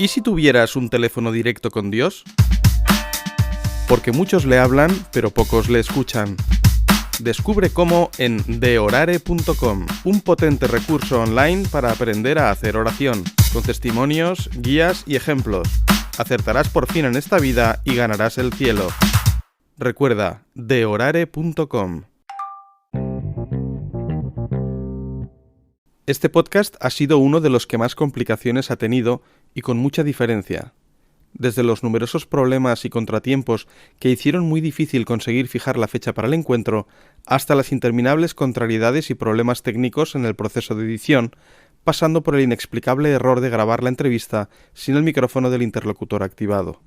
¿Y si tuvieras un teléfono directo con Dios? Porque muchos le hablan, pero pocos le escuchan. Descubre cómo en deorare.com, un potente recurso online para aprender a hacer oración, con testimonios, guías y ejemplos. Acertarás por fin en esta vida y ganarás el cielo. Recuerda, deorare.com. Este podcast ha sido uno de los que más complicaciones ha tenido y con mucha diferencia. Desde los numerosos problemas y contratiempos que hicieron muy difícil conseguir fijar la fecha para el encuentro, hasta las interminables contrariedades y problemas técnicos en el proceso de edición, pasando por el inexplicable error de grabar la entrevista sin el micrófono del interlocutor activado.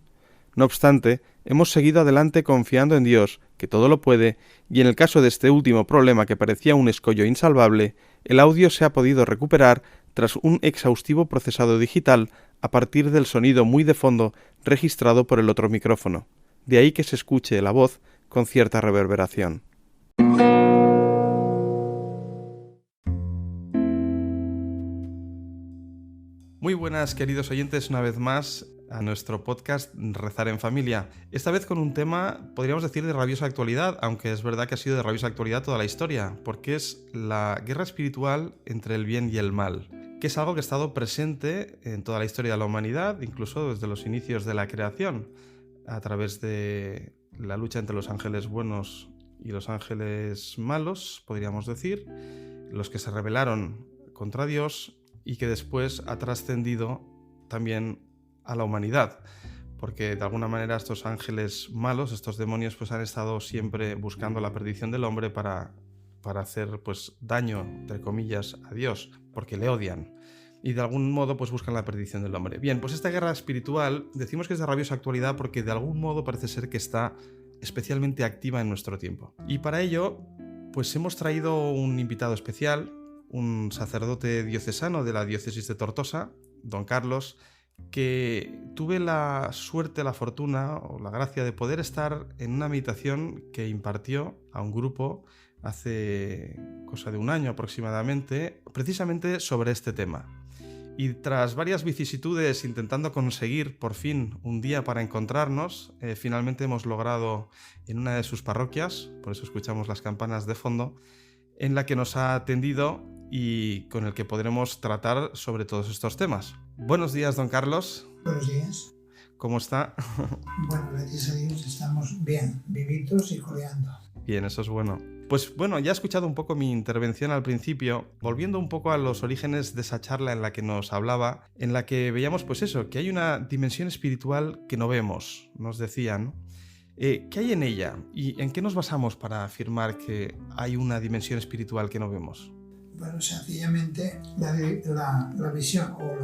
No obstante, hemos seguido adelante confiando en Dios, que todo lo puede, y en el caso de este último problema que parecía un escollo insalvable, el audio se ha podido recuperar tras un exhaustivo procesado digital a partir del sonido muy de fondo registrado por el otro micrófono. De ahí que se escuche la voz con cierta reverberación. Muy buenas, queridos oyentes, una vez más a nuestro podcast Rezar en Familia. Esta vez con un tema, podríamos decir, de rabiosa actualidad, aunque es verdad que ha sido de rabiosa actualidad toda la historia, porque es la guerra espiritual entre el bien y el mal, que es algo que ha estado presente en toda la historia de la humanidad, incluso desde los inicios de la creación, a través de la lucha entre los ángeles buenos y los ángeles malos, podríamos decir, los que se rebelaron contra Dios y que después ha trascendido también a la humanidad, porque de alguna manera estos ángeles malos, estos demonios, pues han estado siempre buscando la perdición del hombre para hacer pues daño, entre comillas, a Dios, porque le odian. Y de algún modo pues buscan la perdición del hombre. Bien, pues esta guerra espiritual decimos que es de rabiosa actualidad porque de algún modo parece ser que está especialmente activa en nuestro tiempo. Y para ello pues hemos traído un invitado especial, un sacerdote diocesano de la diócesis de Tortosa, don Carlos, que tuve la suerte, la fortuna o la gracia de poder estar en una meditación que impartió a un grupo hace cosa de un año aproximadamente, precisamente sobre este tema. Y tras varias vicisitudes intentando conseguir por fin un día para encontrarnos, finalmente hemos logrado en una de sus parroquias, por eso escuchamos las campanas de fondo, en la que nos ha atendido y con el que podremos tratar sobre todos estos temas. Buenos días, don Carlos. Buenos días. ¿Cómo está? Bueno, gracias a Dios estamos bien, vivitos y coleando. Bien, eso es bueno. Pues bueno, ya he escuchado un poco mi intervención al principio, volviendo un poco a los orígenes de esa charla en la que nos hablaba, en la que veíamos pues eso, que hay una dimensión espiritual que no vemos, nos decían, ¿no? ¿Qué hay en ella? ¿Y en qué nos basamos para afirmar que hay una dimensión espiritual que no vemos? Bueno, sencillamente la visión o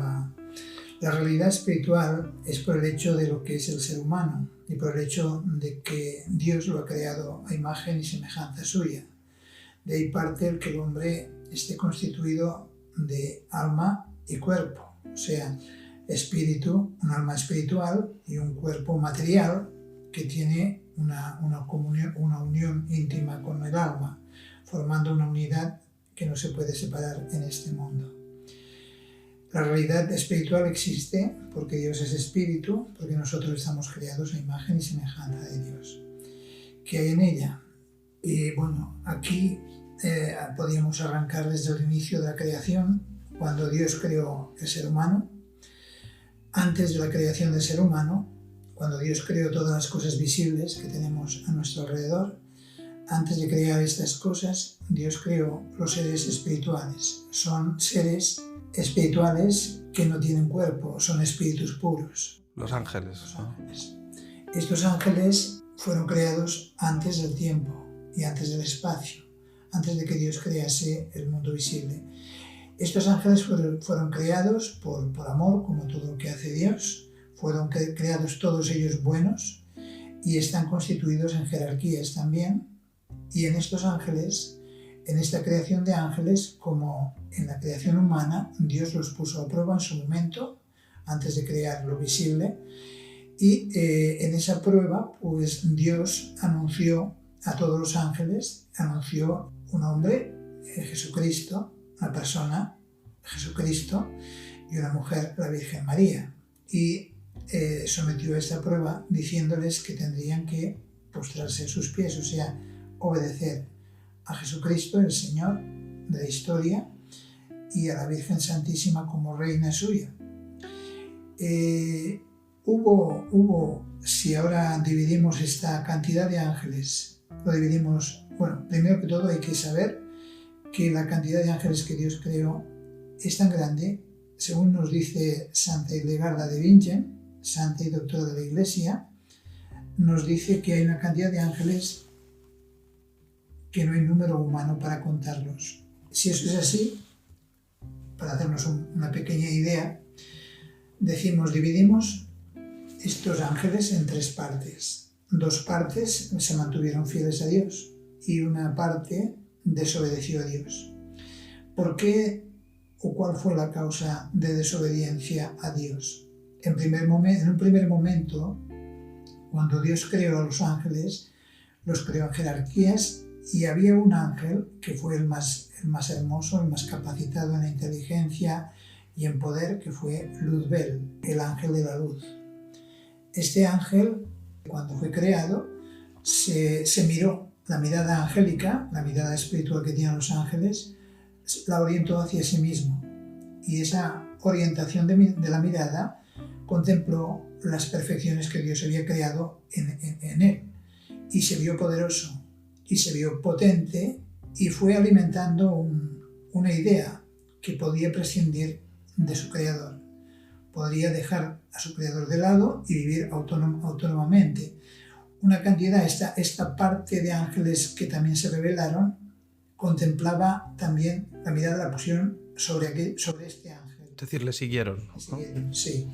la realidad espiritual es por el hecho de lo que es el ser humano y por el hecho de que Dios lo ha creado a imagen y semejanza suya. De ahí parte el que el hombre esté constituido de alma y cuerpo, o sea, espíritu, un alma espiritual y un cuerpo material que tiene una comunión, una unión íntima con el alma, formando una unidad que no se puede separar en este mundo. La realidad espiritual existe porque Dios es espíritu, porque nosotros estamos creados a imagen y semejanza de Dios. ¿Qué hay en ella? Y bueno, aquí podríamos arrancar desde el inicio de la creación, cuando Dios creó el ser humano. Antes de la creación del ser humano, cuando Dios creó todas las cosas visibles que tenemos a nuestro alrededor, antes de crear estas cosas, Dios creó los seres espirituales. Son seres espirituales que no tienen cuerpo, son espíritus puros. Los ángeles. Los ángeles. Estos ángeles fueron creados antes del tiempo y antes del espacio, antes de que Dios crease el mundo visible. Estos ángeles fueron creados por amor, como todo lo que hace Dios. Fueron creados todos ellos buenos y están constituidos en jerarquías también. Y en estos ángeles, en esta creación de ángeles, como en la creación humana, Dios los puso a prueba en su momento, antes de crear lo visible. Y en esa prueba, pues Dios anunció a todos los ángeles, anunció un hombre, Jesucristo, una persona, Jesucristo, y una mujer, la Virgen María. y sometió a esta prueba diciéndoles que tendrían que postrarse a sus pies, o sea, obedecer a Jesucristo, el Señor de la historia, y a la Virgen Santísima como reina suya. Si ahora dividimos esta cantidad de ángeles, lo dividimos, bueno, primero que todo hay que saber que la cantidad de ángeles que Dios creó es tan grande, según nos dice Santa Hildegarda de Bingen, santa y doctora de la Iglesia, nos dice que hay una cantidad de ángeles que no hay número humano para contarlos. Si eso es así, para hacernos una pequeña idea, dividimos estos ángeles en 3 partes. 2 partes se mantuvieron fieles a Dios y una parte desobedeció a Dios. ¿Por qué o cuál fue la causa de desobediencia a Dios? En un primer momento, cuando Dios creó a los ángeles, los creó en jerarquías y había un ángel que fue el más hermoso, el más capacitado en la inteligencia y en poder, que fue Luzbel, el ángel de la luz. Este ángel, cuando fue creado, se miró la mirada angélica, la mirada espiritual que tienen los ángeles, la orientó hacia sí mismo. Y esa orientación de la mirada contempló las perfecciones que Dios había creado en él. Y se vio poderoso, y se vio potente, y fue alimentando una idea que podía prescindir de su creador. Podría dejar a su creador de lado y vivir autónomamente. Una cantidad, esta parte de ángeles que también se rebelaron, contemplaba también la mirada, la pusieron sobre este ángel. Es decir, le siguieron, ¿no? Sí.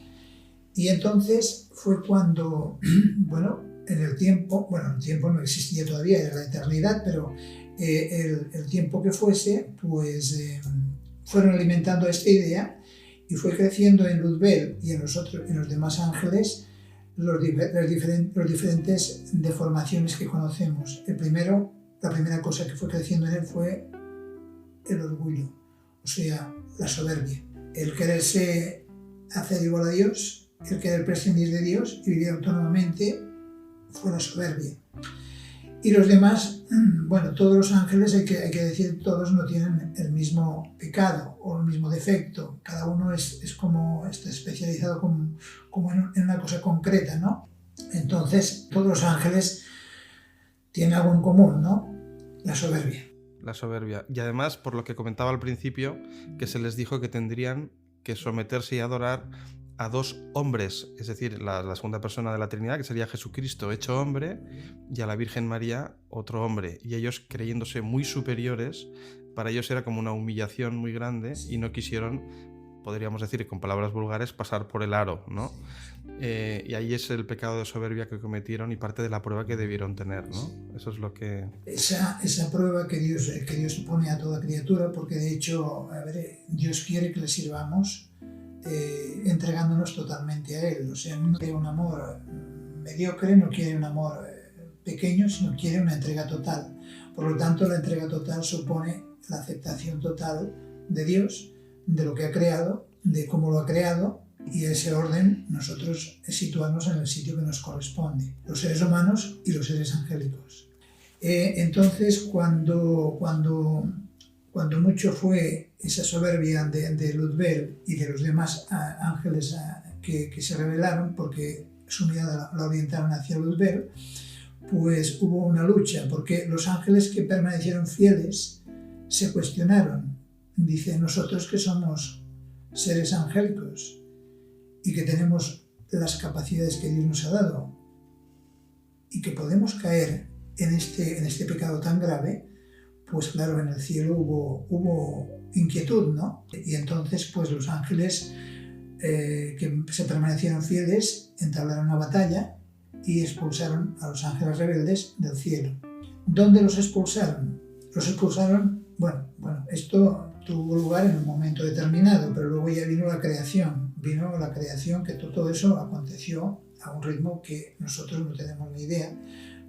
Y entonces fue cuando, el tiempo no existía todavía, era la eternidad, pero el tiempo que fuese, pues fueron alimentando esta idea y fue creciendo en Luzbel y en los demás ángeles las diferentes deformaciones que conocemos. La primera cosa que fue creciendo en él fue el orgullo, o sea, la soberbia, el quererse hacer igual a Dios, el querer prescindir de Dios y vivir autónomamente, fue la soberbia. Y los demás, todos los ángeles, hay que decir, todos no tienen el mismo pecado o el mismo defecto. Cada uno está especializado como en una cosa concreta, ¿no? Entonces, todos los ángeles tienen algo en común, ¿no? La soberbia. La soberbia. Y además, por lo que comentaba al principio, que se les dijo que tendrían que someterse y adorar a 2 hombres, es decir, la segunda persona de la Trinidad, que sería Jesucristo hecho hombre, y a la Virgen María otro hombre. Y ellos, creyéndose muy superiores, para ellos era como una humillación muy grande y no quisieron, podríamos decir con palabras vulgares, pasar por el aro, ¿no? Y ahí es el pecado de soberbia que cometieron y parte de la prueba que debieron tener, ¿no? Eso es lo que... Esa prueba que Dios pone a toda criatura, porque de hecho, Dios quiere que le sirvamos entregándonos totalmente a Él. O sea, no quiere un amor mediocre, no quiere un amor pequeño, sino quiere una entrega total. Por lo tanto, la entrega total supone la aceptación total de Dios, de lo que ha creado, de cómo lo ha creado, y ese orden nosotros situarnos en el sitio que nos corresponde, los seres humanos y los seres angélicos. Entonces, cuando mucho fue esa soberbia de Luzbel y de los demás ángeles que se rebelaron, porque su mirada la orientaron hacia Luzbel, pues hubo una lucha, porque los ángeles que permanecieron fieles se cuestionaron. Dice, nosotros que somos seres angélicos y que tenemos las capacidades que Dios nos ha dado y que podemos caer en este pecado tan grave, pues claro, en el cielo hubo inquietud, ¿no? Y entonces pues los ángeles que se permanecieron fieles entablaron una batalla y expulsaron a los ángeles rebeldes del cielo. ¿Dónde los expulsaron? Los expulsaron, esto tuvo lugar en un momento determinado, pero luego ya vino la creación, que todo eso aconteció a un ritmo que nosotros no tenemos ni idea,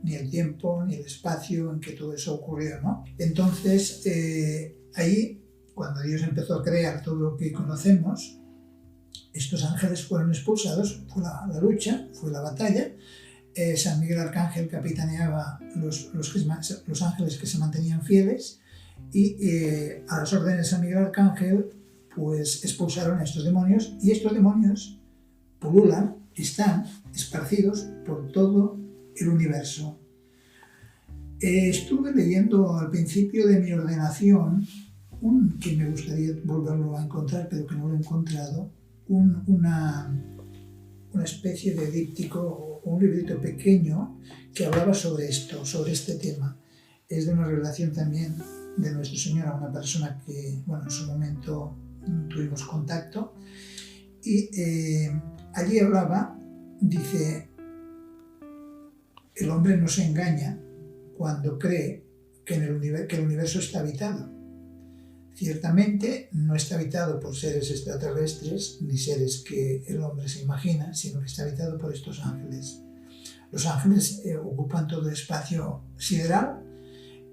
ni el tiempo, ni el espacio en que todo eso ocurrió, ¿no? Entonces, ahí, cuando Dios empezó a crear todo lo que conocemos, estos ángeles fueron expulsados, fue la lucha, fue la batalla. San Miguel Arcángel capitaneaba los ángeles que se mantenían fieles y a las órdenes de San Miguel Arcángel pues expulsaron a estos demonios, y estos demonios pululan, están esparcidos por todo el universo. Estuve leyendo al principio de mi ordenación, que me gustaría volverlo a encontrar, pero que no lo he encontrado, una especie de díptico o un librito pequeño que hablaba sobre esto, sobre este tema. Es de una revelación también de Nuestro Señor a una persona que, bueno, en su momento tuvimos contacto, y allí hablaba, dice, el hombre no se engaña cuando cree que el universo está habitado. Ciertamente no está habitado por seres extraterrestres ni seres que el hombre se imagina, sino que está habitado por estos ángeles. Los ángeles ocupan todo el espacio sideral,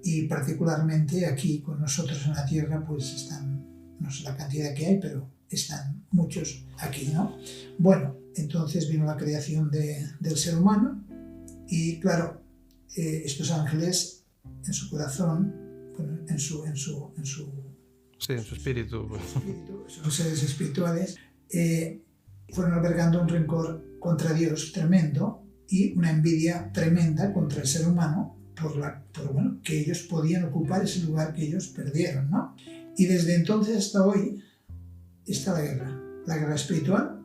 y particularmente aquí con nosotros en la Tierra pues están, no sé la cantidad que hay, pero están muchos aquí, ¿no? Bueno, entonces vino la creación del ser humano, y claro, estos ángeles en su corazón, bueno, en su Sí, en su espíritu. Son seres espirituales, fueron albergando un rencor contra Dios tremendo y una envidia tremenda contra el ser humano por bueno, que ellos podían ocupar ese lugar que ellos perdieron, ¿no? Y desde entonces hasta hoy está la guerra espiritual,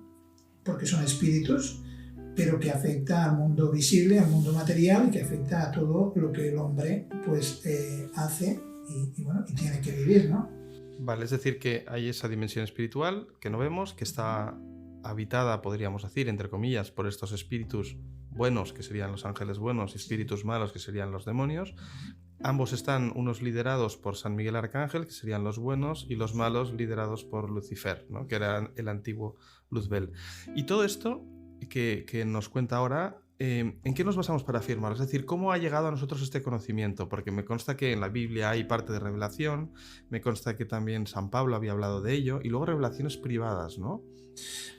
porque son espíritus, pero que afecta al mundo visible, al mundo material, y que afecta a todo lo que el hombre pues hace y tiene que vivir, ¿no? Vale, es decir, que hay esa dimensión espiritual que no vemos, que está habitada, podríamos decir, entre comillas, por estos espíritus buenos, que serían los ángeles buenos, y espíritus malos, que serían los demonios. Ambos están, unos liderados por San Miguel Arcángel, que serían los buenos, y los malos liderados por Lucifer, ¿no? Que era el antiguo Luzbel. Y todo esto que nos cuenta ahora, ¿en qué nos basamos para afirmar? Es decir, ¿cómo ha llegado a nosotros este conocimiento? Porque me consta que en la Biblia hay parte de revelación, me consta que también San Pablo había hablado de ello, y luego revelaciones privadas, ¿no?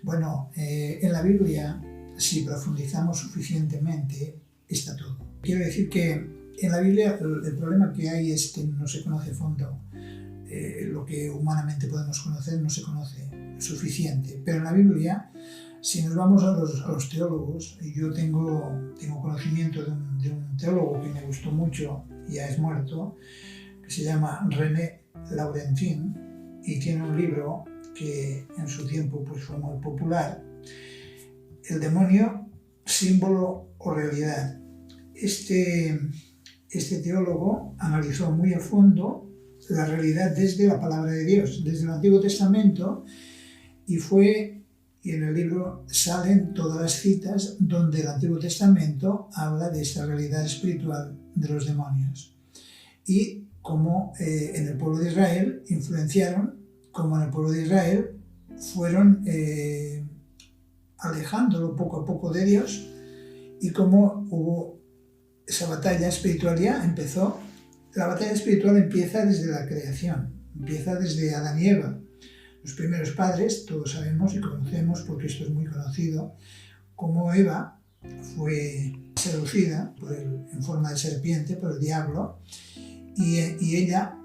Bueno, en la Biblia, si profundizamos suficientemente, está todo. Quiero decir que en la Biblia el problema que hay es que no se conoce a fondo. Lo que humanamente podemos conocer no se conoce suficiente. Pero en la Biblia, si nos vamos a los teólogos, yo tengo conocimiento de un teólogo que me gustó mucho, ya es muerto, que se llama René Laurentin, y tiene un libro que en su tiempo pues, fue muy popular, El demonio, símbolo o realidad. Este teólogo analizó muy a fondo la realidad desde la palabra de Dios, desde el Antiguo Testamento, y en el libro salen todas las citas donde el Antiguo Testamento habla de esta realidad espiritual de los demonios. Y cómo en el pueblo de Israel influenciaron, cómo en el pueblo de Israel fueron alejándolo poco a poco de Dios, y cómo hubo esa batalla espiritual. Ya empezó. La batalla espiritual empieza desde la creación, empieza desde Adán y Eva. Los primeros padres, todos sabemos y conocemos, porque esto es muy conocido, cómo Eva fue seducida en forma de serpiente por el diablo, y ella,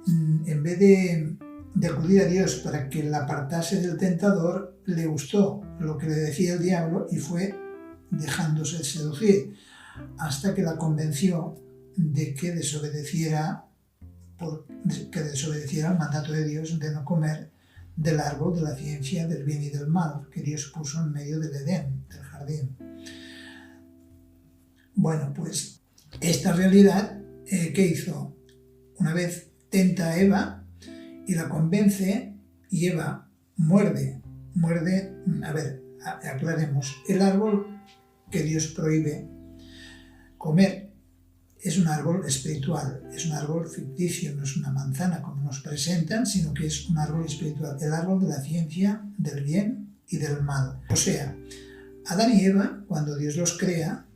en vez de acudir a Dios para que la apartase del tentador, le gustó lo que le decía el diablo y fue dejándose seducir, hasta que la convenció de que desobedeciera al mandato de Dios de no comer del árbol de la ciencia del bien y del mal que Dios puso en medio del Edén, del jardín. Bueno, pues esta realidad, ¿qué hizo? Una vez tenta a Eva y la convence, y Eva muerde, a ver, aclaremos, el árbol que Dios prohíbe comer es un árbol espiritual, es un árbol ficticio, no es una manzana como nos presentan, sino que es un árbol espiritual, el árbol de la ciencia del bien y del mal. O sea, Adán y Eva, cuando Dios los crea,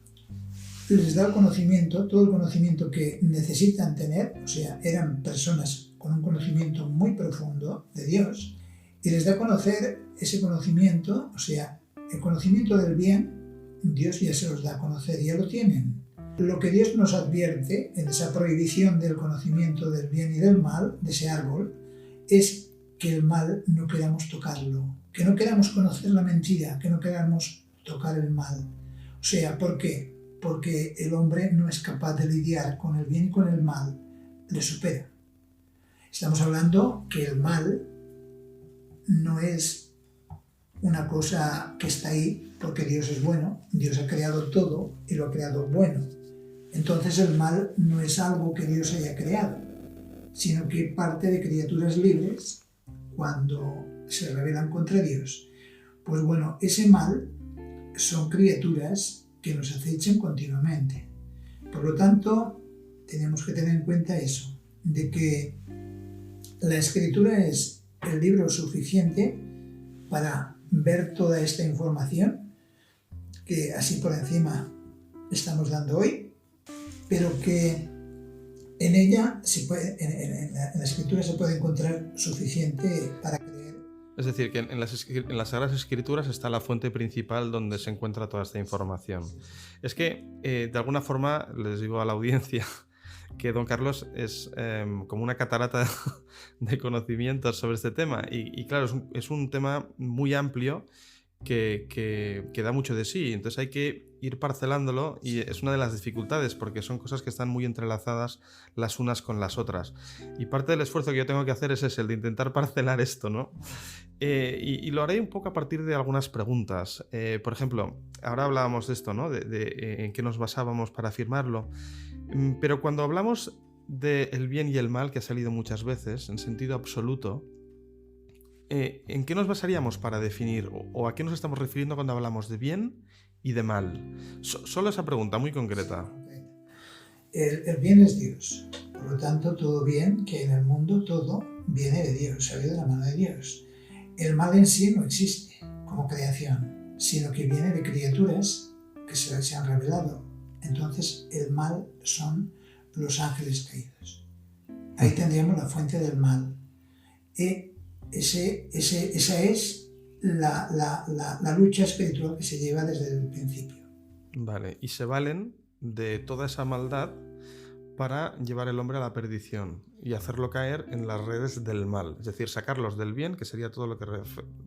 les da el conocimiento, todo el conocimiento que necesitan tener, o sea, eran personas con un conocimiento muy profundo de Dios, y les da a conocer ese conocimiento, o sea, el conocimiento del bien, Dios ya se los da a conocer, ya lo tienen. Lo que Dios nos advierte en esa prohibición del conocimiento del bien y del mal, de ese árbol, es que el mal no queramos tocarlo, que no queramos conocer la mentira, que no queramos tocar el mal. O sea, ¿por qué? Porque el hombre no es capaz de lidiar con el bien y con el mal, le supera. Estamos hablando que el mal no es una cosa que está ahí porque Dios es bueno, Dios ha creado todo y lo ha creado bueno. Entonces el mal no es algo que Dios haya creado, sino que parte de criaturas libres cuando se rebelan contra Dios. Pues bueno, ese mal son criaturas que nos acechan continuamente. Por lo tanto, tenemos que tener en cuenta eso, de que la Escritura es el libro suficiente para ver toda esta información que así por encima estamos dando hoy, pero que en ella, en la Escritura se puede encontrar suficiente para creer. Es decir, que en las Sagradas Escrituras está la fuente principal donde se encuentra toda esta información. Es que, de alguna forma, les digo a la audiencia que don Carlos es como una catarata de conocimientos sobre este tema. Y claro, es un tema muy amplio que da mucho de sí. Entonces hay que ir parcelándolo y es una de las dificultades porque son cosas que están muy entrelazadas las unas con las otras. Y parte del esfuerzo que yo tengo que hacer es ese, el de intentar parcelar esto, ¿no? Y lo haré un poco a partir de algunas preguntas. Por ejemplo, ahora hablábamos de esto, ¿no? De en qué nos basábamos para afirmarlo. Pero cuando hablamos del bien y el mal, que ha salido muchas veces, en sentido absoluto, ¿en qué nos basaríamos para definir o a qué nos estamos refiriendo cuando hablamos de bien y de mal? Solo esa pregunta muy concreta. El bien es Dios. Por lo tanto, todo bien que hay en el mundo, todo viene de Dios, salió de la mano de Dios. El mal en sí no existe como creación, sino que viene de criaturas que se han revelado. Entonces, el mal son los ángeles caídos. Ahí tendríamos la fuente del mal. Esa es la lucha espiritual que se lleva desde el principio. Vale, y se valen de toda esa maldad para llevar el hombre a la perdición y hacerlo caer en las redes del mal, es decir, sacarlos del bien, que sería todo lo que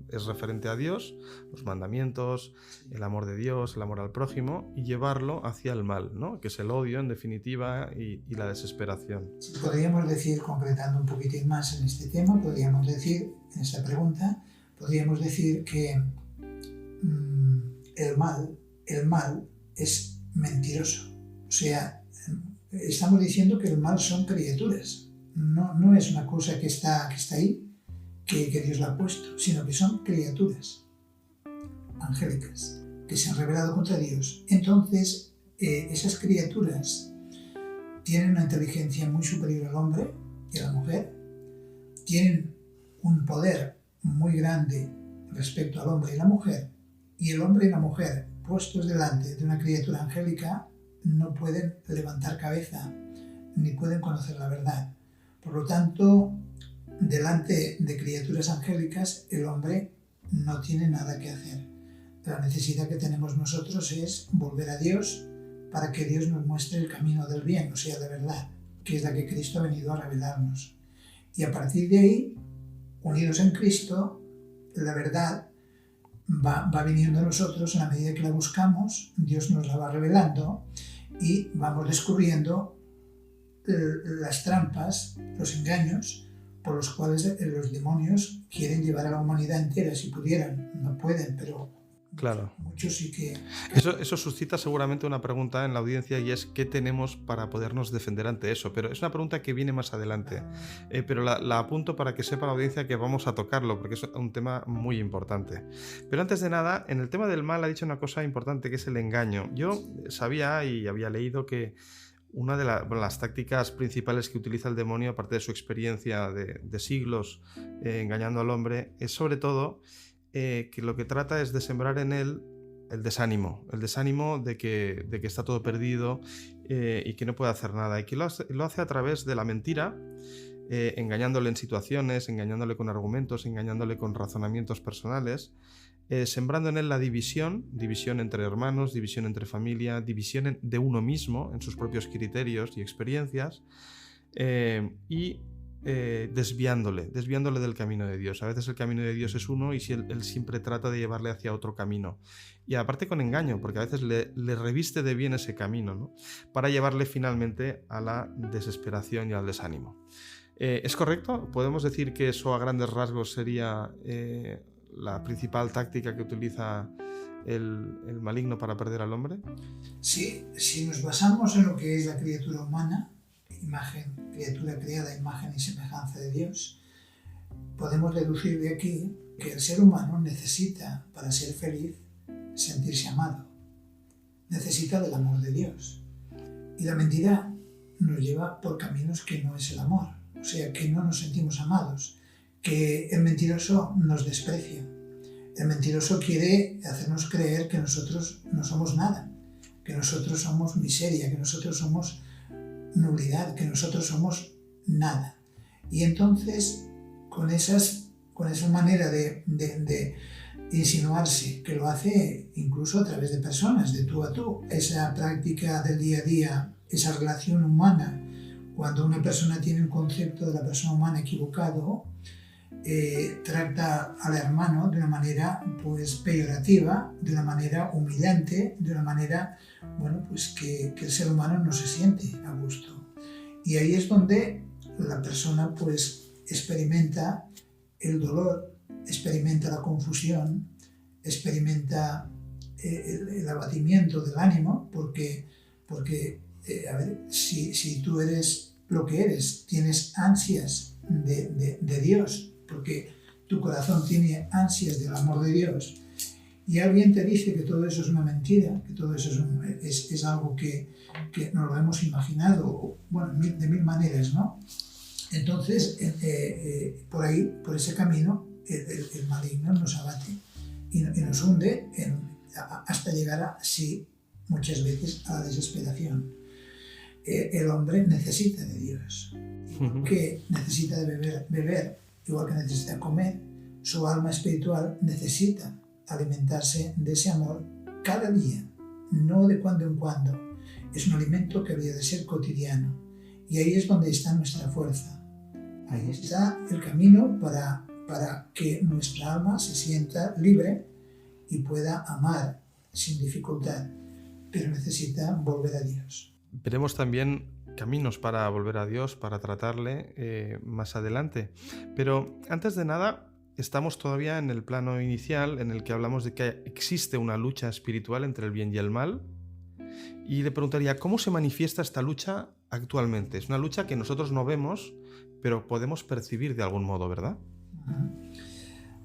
es referente a Dios, los mandamientos, el amor de Dios, el amor al prójimo, y llevarlo hacia el mal, ¿no? Que es el odio, en definitiva, y la desesperación. Podríamos decir, concretando un poquitín más en este tema, podríamos decir, en esta pregunta, podríamos decir que el mal es mentiroso. O sea, estamos diciendo que el mal son criaturas. No es una cosa que está ahí, que Dios la ha puesto, sino que son criaturas angélicas que se han rebelado contra Dios. Entonces, esas criaturas tienen una inteligencia muy superior al hombre y a la mujer, tienen un poder muy grande respecto al hombre y la mujer, y el hombre y la mujer puestos delante de una criatura angélica no pueden levantar cabeza ni pueden conocer la verdad. Por lo tanto, delante de criaturas angélicas, el hombre no tiene nada que hacer. La necesidad que tenemos nosotros es volver a Dios para que Dios nos muestre el camino del bien, o sea, de verdad, que es la que Cristo ha venido a revelarnos. Y a partir de ahí, unidos en Cristo, la verdad va viniendo a nosotros a la medida que la buscamos, Dios nos la va revelando y vamos descubriendo las trampas, los engaños por los cuales los demonios quieren llevar a la humanidad entera. Si pudieran, no pueden, pero claro, muchos sí que... Eso suscita seguramente una pregunta en la audiencia y es ¿qué tenemos para podernos defender ante eso? Pero es una pregunta que viene más adelante. Pero la apunto para que sepa la audiencia que vamos a tocarlo porque es un tema muy importante. Pero antes de nada, en el tema del mal ha dicho una cosa importante que es el engaño. Yo sabía y había leído que una de las tácticas principales que utiliza el demonio, aparte de su experiencia de siglos engañando al hombre, es sobre todo que lo que trata es de sembrar en él el desánimo de que está todo perdido y que no puede hacer nada, y que lo hace a través de la mentira, engañándole en situaciones, engañándole con argumentos, engañándole con razonamientos personales, sembrando en él la división entre hermanos, división entre familia, división de uno mismo en sus propios criterios y experiencias, y desviándole del camino de Dios. A veces el camino de Dios es uno y si él siempre trata de llevarle hacia otro camino. Y aparte con engaño, porque a veces le reviste de bien ese camino, ¿no? Para llevarle finalmente a la desesperación y al desánimo. ¿Es correcto? ¿Podemos decir que eso a grandes rasgos sería la principal táctica que utiliza el maligno para perder al hombre? Sí, si nos basamos en lo que es la criatura humana, criatura creada a imagen y semejanza de Dios, podemos deducir de aquí que el ser humano necesita, para ser feliz, sentirse amado. Necesita del amor de Dios. Y la mentira nos lleva por caminos que no es el amor. O sea, que no nos sentimos amados, que el mentiroso nos desprecia. El mentiroso quiere hacernos creer que nosotros no somos nada, que nosotros somos miseria, que nosotros somos nulidad, que nosotros somos nada. Y entonces, con esa manera de insinuarse, que lo hace incluso a través de personas, de tú a tú, esa práctica del día a día, esa relación humana, cuando una persona tiene un concepto de la persona humana equivocado, trata al hermano de una manera pues peyorativa, de una manera humillante, de una manera pues que el ser humano no se siente a gusto. Y ahí es donde la persona pues experimenta el dolor, experimenta la confusión, experimenta el abatimiento del ánimo, porque a ver, si tú eres lo que eres, tienes ansias de Dios, porque tu corazón tiene ansias del amor de Dios, y alguien te dice que todo eso es una mentira, que todo eso es algo que nos lo hemos imaginado, de mil maneras, ¿no? Entonces, por ahí, por ese camino, el maligno nos abate y nos hunde hasta llegar sí, muchas veces a la desesperación. El hombre necesita de Dios, que necesita de beber, igual que necesita comer. Su alma espiritual necesita alimentarse de ese amor cada día, no de cuando en cuando. Es un alimento que habría de ser cotidiano, y ahí es donde está nuestra fuerza. Ahí está el camino para que nuestra alma se sienta libre y pueda amar sin dificultad, pero necesita volver a Dios. Veremos también caminos para volver a Dios, para tratarle más adelante. Pero antes de nada, estamos todavía en el plano inicial en el que hablamos de que existe una lucha espiritual entre el bien y el mal. Y le preguntaría, ¿cómo se manifiesta esta lucha actualmente? Es una lucha que nosotros no vemos, pero podemos percibir de algún modo, ¿verdad?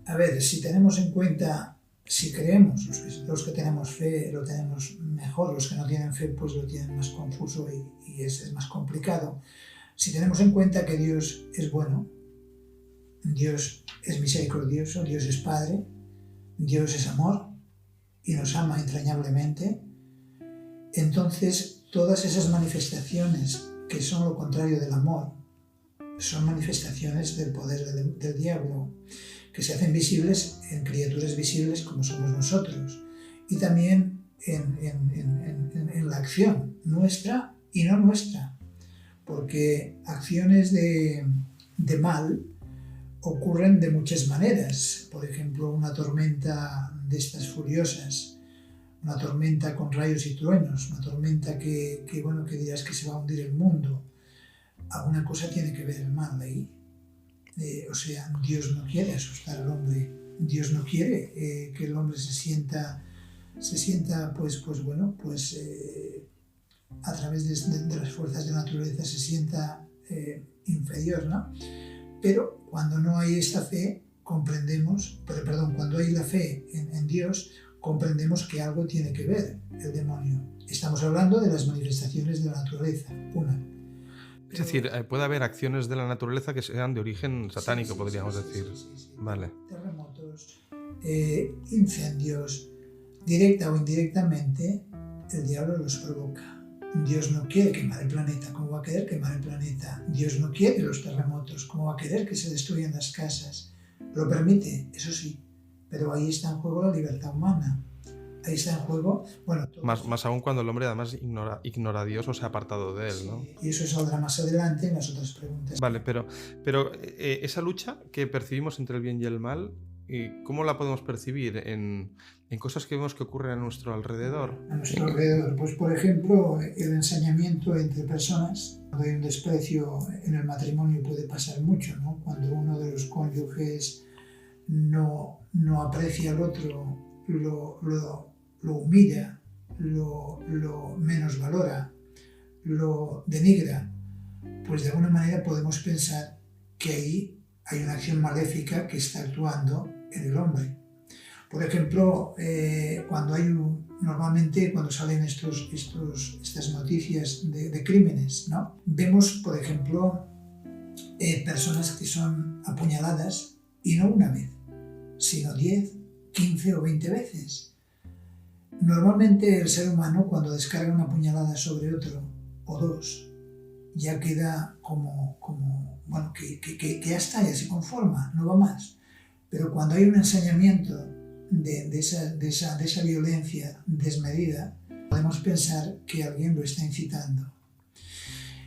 A ver, si tenemos en cuenta, si creemos, los que tenemos fe lo tenemos mejor, los que no tienen fe pues lo tienen más confuso y es más complicado. Si tenemos en cuenta que Dios es bueno, Dios es misericordioso, Dios es Padre, Dios es amor y nos ama entrañablemente, entonces todas esas manifestaciones que son lo contrario del amor son manifestaciones del poder del diablo, que se hacen visibles en criaturas visibles como somos nosotros, y también en la acción nuestra y no nuestra, porque acciones de mal ocurren de muchas maneras. Por ejemplo, una tormenta de estas furiosas, una tormenta con rayos y truenos, una tormenta que dirás que se va a hundir el mundo. Alguna cosa tiene que ver el mal ahí. O sea, Dios no quiere asustar al hombre, Dios no quiere que el hombre se sienta a través de las fuerzas de la naturaleza se sienta inferior, ¿no? Pero cuando no hay esta fe, cuando hay la fe en Dios, comprendemos que algo tiene que ver el demonio. Estamos hablando de las manifestaciones de la naturaleza, una. Es decir, puede haber acciones de la naturaleza que sean de origen satánico, podríamos decir. Sí. Vale. Terremotos, incendios, directa o indirectamente, el diablo los provoca. Dios no quiere quemar el planeta, ¿cómo va a querer quemar el planeta? Dios no quiere los terremotos, ¿cómo va a querer que se destruyan las casas? Lo permite, eso sí, pero ahí está en juego la libertad humana. Ahí está en juego, bueno... Más aún cuando el hombre además ignora a Dios o se ha apartado de él, ¿no? Y eso saldrá más adelante en las otras preguntas. Vale, pero esa lucha que percibimos entre el bien y el mal, ¿cómo la podemos percibir en cosas que vemos que ocurren a nuestro alrededor? A nuestro alrededor, pues por ejemplo, el ensañamiento entre personas. Cuando hay un desprecio en el matrimonio puede pasar mucho, ¿no? Cuando uno de los cónyuges no aprecia al otro, lo humilla, lo menosvalora, lo denigra, pues de alguna manera podemos pensar que ahí hay una acción maléfica que está actuando en el hombre. Por ejemplo, normalmente cuando salen estas noticias de crímenes, ¿no? Vemos, por ejemplo, personas que son apuñaladas y no una vez, sino 10, 15 o 20 veces. Normalmente el ser humano, cuando descarga una puñalada sobre otro o dos, ya queda bueno, que ya está, ya se conforma, no va más. Pero cuando hay un ensañamiento de esa violencia desmedida, podemos pensar que alguien lo está incitando.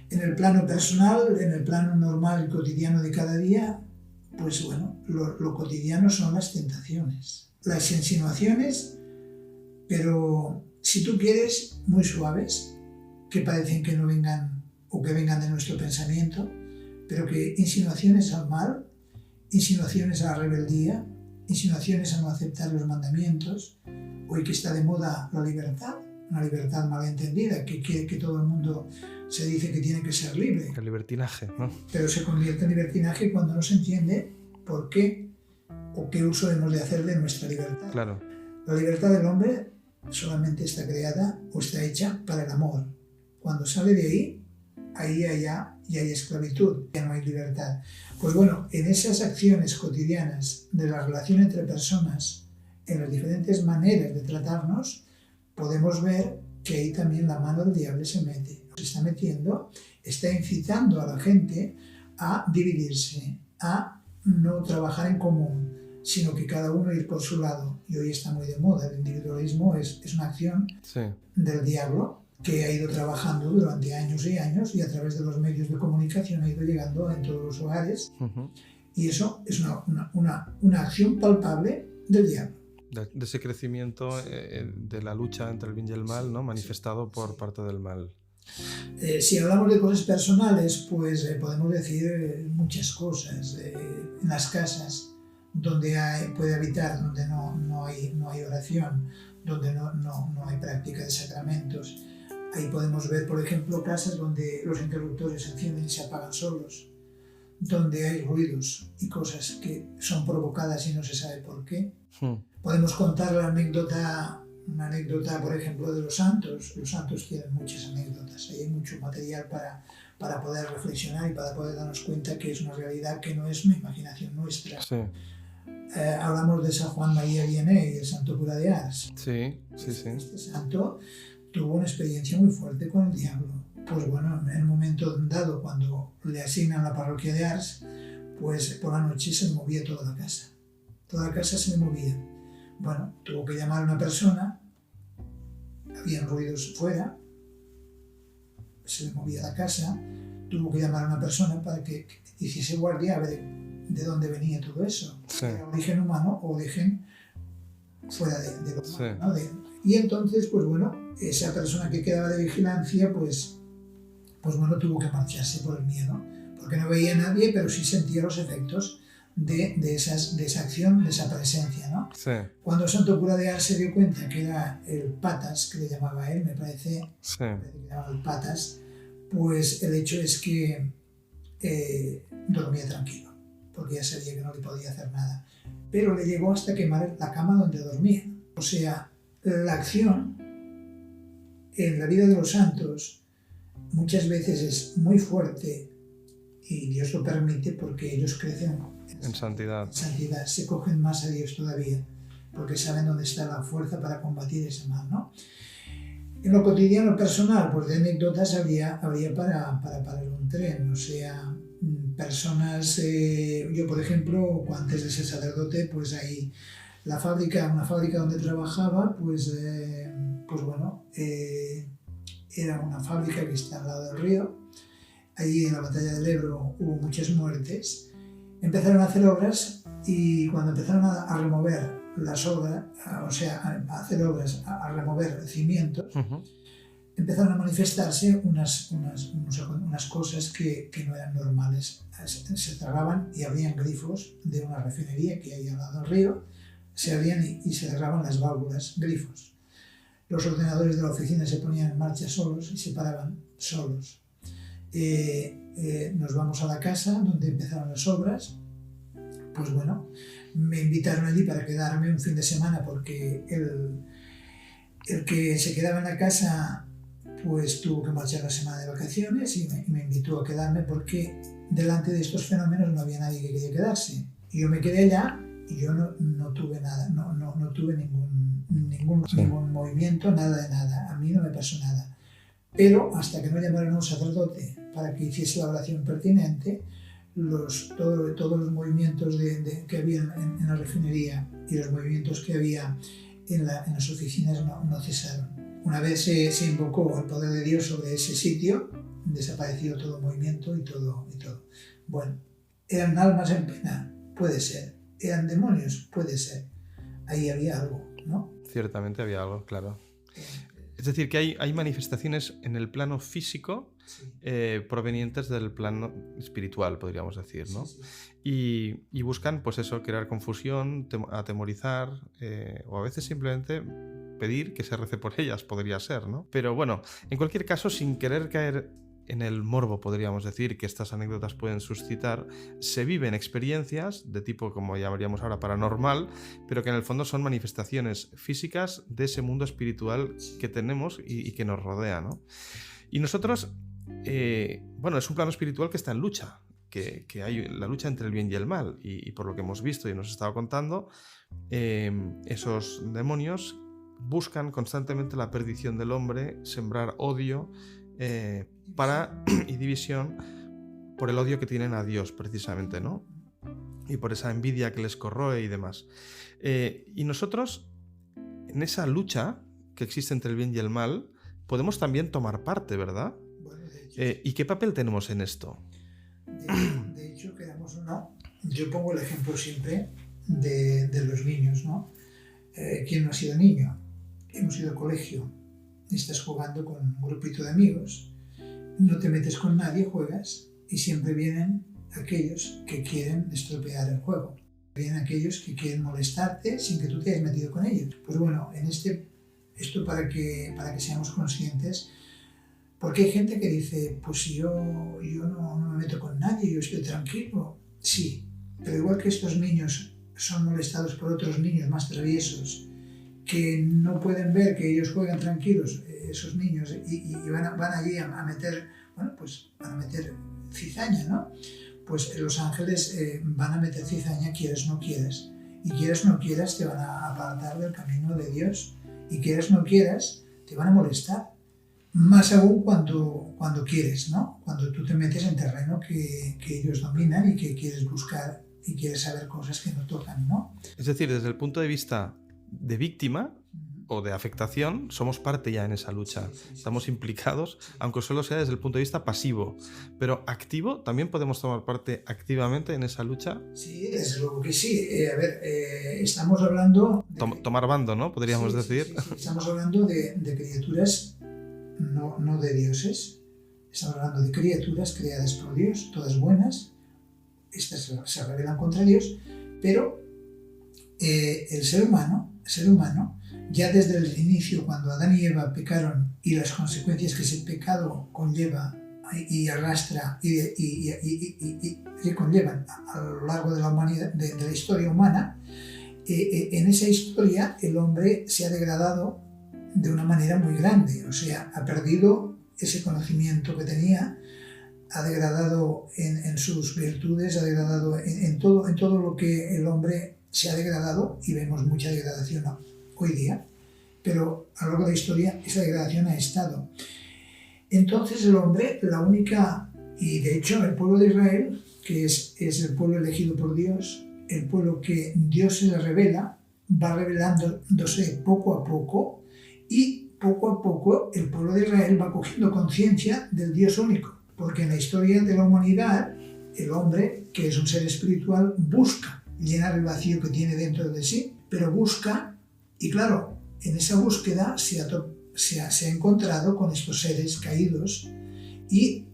En el plano personal, en el plano normal y cotidiano de cada día, pues bueno, lo cotidiano son las tentaciones, las insinuaciones, pero si tú quieres, muy suaves, que parecen que no vengan o que vengan de nuestro pensamiento, pero que insinuaciones al mal, insinuaciones a la rebeldía, insinuaciones a no aceptar los mandamientos. Hoy que está de moda la libertad, una libertad malentendida, que quiere que todo el mundo se dice que tiene que ser libre. El libertinaje, ¿no? Pero se convierte en libertinaje cuando no se entiende por qué o qué uso hemos de hacer de nuestra libertad. Claro. La libertad del hombre solamente está creada o está hecha para el amor. Cuando sale de ahí ya hay esclavitud, ya no hay libertad. Pues bueno, en esas acciones cotidianas de la relación entre personas, en las diferentes maneras de tratarnos, podemos ver que ahí también la mano del diablo se mete. Se está metiendo, está incitando a la gente a dividirse, a no trabajar en común, sino que cada uno ir por su lado. Y hoy está muy de moda, el individualismo es una acción del diablo que ha ido trabajando durante años y años y a través de los medios de comunicación ha ido llegando en todos los hogares. Y eso es una acción palpable del diablo. De ese crecimiento de la lucha entre el bien y el mal, ¿no? Manifestado por parte del mal. Si hablamos de cosas personales, pues podemos decir muchas cosas. En las casas donde puede habitar, donde no hay oración, donde no hay práctica de sacramentos. Ahí podemos ver, por ejemplo, casas donde los interruptores se encienden y se apagan solos, donde hay ruidos y cosas que son provocadas y no se sabe por qué. Podemos contar una anécdota, por ejemplo, de los santos. Los santos tienen muchas anécdotas. Ahí hay mucho material para poder reflexionar y para poder darnos cuenta que es una realidad que no es una imaginación nuestra. Sí. Hablamos de San Juan María Vianney, el santo cura de Ars. Sí. Este santo tuvo una experiencia muy fuerte con el diablo. Pues bueno, en el momento dado, cuando le asignan la parroquia de Ars, pues por la noche se le movía toda la casa. Toda la casa se le movía. Bueno, tuvo que llamar a una persona, habían ruidos fuera, se le movía la casa, tuvo que llamar a una persona para que hiciese guardia a ver de dónde venía todo eso. Sí. ¿Era origen humano o origen fuera de lo humano? Sí. ¿No? Y entonces, pues bueno, esa persona que quedaba de vigilancia, pues bueno, tuvo que marcharse por el miedo, porque no veía a nadie, pero sí sentía los efectos de esa acción, de esa presencia, ¿no? Sí. Cuando el santo cura de Ars se dio cuenta que era el Patas, que le llamaba a él, me parece, que le llamaba el Patas, pues el hecho es que dormía tranquilo, porque ya sabía que no le podía hacer nada. Pero le llegó hasta quemar la cama donde dormía. O sea, la acción en la vida de los santos muchas veces es muy fuerte y Dios lo permite porque ellos crecen en santidad. Se cogen más a Dios todavía porque saben dónde está la fuerza para combatir ese mal, ¿no? En lo cotidiano personal, pues de anécdotas habría para parar un tren, o sea, personas, yo por ejemplo, antes de ser sacerdote, pues ahí una fábrica donde trabajaba, pues bueno, era una fábrica que está al lado del río. Allí en la batalla del Ebro hubo muchas muertes. Empezaron a hacer obras y cuando empezaron a remover las obras, o sea, a hacer obras, a remover cimientos, empezaron a manifestarse unas cosas que no eran normales. Se cerraban y abrían grifos de una refinería que hay al lado del río, se abrían y se cerraban las válvulas, grifos. Los ordenadores de la oficina se ponían en marcha solos y se paraban solos. Nos vamos a la casa donde empezaron las obras. Pues bueno, me invitaron allí para quedarme un fin de semana porque el que se quedaba en la casa pues tuvo que marchar la semana de vacaciones y me invitó a quedarme porque delante de estos fenómenos no había nadie que quería quedarse. Y yo me quedé allá y yo no tuve nada, no tuve ningún movimiento, nada de nada. A mí no me pasó nada. Pero hasta que no llamaron a un sacerdote para que hiciese la oración pertinente, todos los movimientos que había en la refinería y los movimientos que había en las oficinas no cesaron. Una vez se invocó el poder de Dios sobre ese sitio, desapareció todo movimiento y todo. Bueno, ¿eran almas en pena? Puede ser. ¿Eran demonios? Puede ser. Ahí había algo, ¿no? Ciertamente había algo, claro. Es decir, que hay manifestaciones en el plano físico, sí, provenientes del plano espiritual, podríamos decir, ¿no? Sí, sí. Y buscan, pues eso, crear confusión, atemorizar, o a veces simplemente pedir que se rece por ellas, podría ser, ¿no? Pero bueno, en cualquier caso, sin querer caer en el morbo, podríamos decir, que estas anécdotas pueden suscitar, se viven experiencias de tipo, como llamaríamos ahora, paranormal, pero que en el fondo son manifestaciones físicas de ese mundo espiritual que tenemos y que nos rodea, ¿no? Y nosotros, bueno, es un plano espiritual que está en lucha, que hay la lucha entre el bien y el mal, y por lo que hemos visto y nos estaba contando, esos demonios buscan constantemente la perdición del hombre, sembrar odio, y división por el odio que tienen a Dios, precisamente, ¿no? Y por esa envidia que les corroe y demás. Y nosotros, en esa lucha que existe entre el bien y el mal, podemos también tomar parte, ¿verdad? Bueno, de hecho, ¿Y qué papel tenemos en esto? De hecho, queramos o no, yo pongo el ejemplo siempre de los niños, ¿no? ¿Quién no ha sido niño? Hemos ido al colegio, estás jugando con un grupito de amigos, no te metes con nadie, juegas y siempre vienen aquellos que quieren estropear el juego. Vienen aquellos que quieren molestarte sin que tú te hayas metido con ellos. Pues bueno, esto para que seamos conscientes, porque hay gente que dice, pues si yo no me meto con nadie, yo estoy tranquilo. Sí, pero igual que estos niños son molestados por otros niños más traviesos, que no pueden ver que ellos juegan tranquilos, esos niños, y van allí a meter, bueno, pues van a meter cizaña, ¿no? Pues los ángeles van a meter cizaña, quieres o no quieras. Y quieres o no quieras, te van a apartar del camino de Dios. Y quieres o no quieras, te van a molestar. Más aún cuando quieres, ¿no? Cuando tú te metes en terreno que ellos dominan y que quieres buscar y quieres saber cosas que no tocan, ¿no? Es decir, desde el punto de vista de víctima o de afectación, somos parte ya en esa lucha. Sí. Estamos implicados, aunque solo sea desde el punto de vista pasivo. Pero activo, ¿también podemos tomar parte activamente en esa lucha? Sí, desde luego que sí. Estamos hablando... Tomar bando, ¿no? Podríamos decir. Sí. Estamos hablando de criaturas, no de dioses. Estamos hablando de criaturas creadas por Dios, todas buenas. Estas se rebelan contra Dios, pero el ser humano, ya desde el inicio, cuando Adán y Eva pecaron y las consecuencias que ese pecado conlleva y arrastra y conllevan a lo largo de la humanidad, de la historia humana, en esa historia el hombre se ha degradado de una manera muy grande, o sea, ha perdido ese conocimiento que tenía, ha degradado en sus virtudes, ha degradado en todo lo que el hombre se ha degradado, y vemos mucha degradación hoy día. pero a lo largo de la historia esa degradación ha estado. Entonces el hombre, la única, y de hecho el pueblo de Israel, que es el pueblo elegido por Dios, el pueblo que Dios se le revela, va revelándose poco a poco, y poco a poco el pueblo de Israel va cogiendo conciencia del Dios único, porque en la historia de la humanidad el hombre, que es un ser espiritual, busca llenar el vacío que tiene dentro de sí, pero busca, y claro, en esa búsqueda se ha encontrado con estos seres caídos, y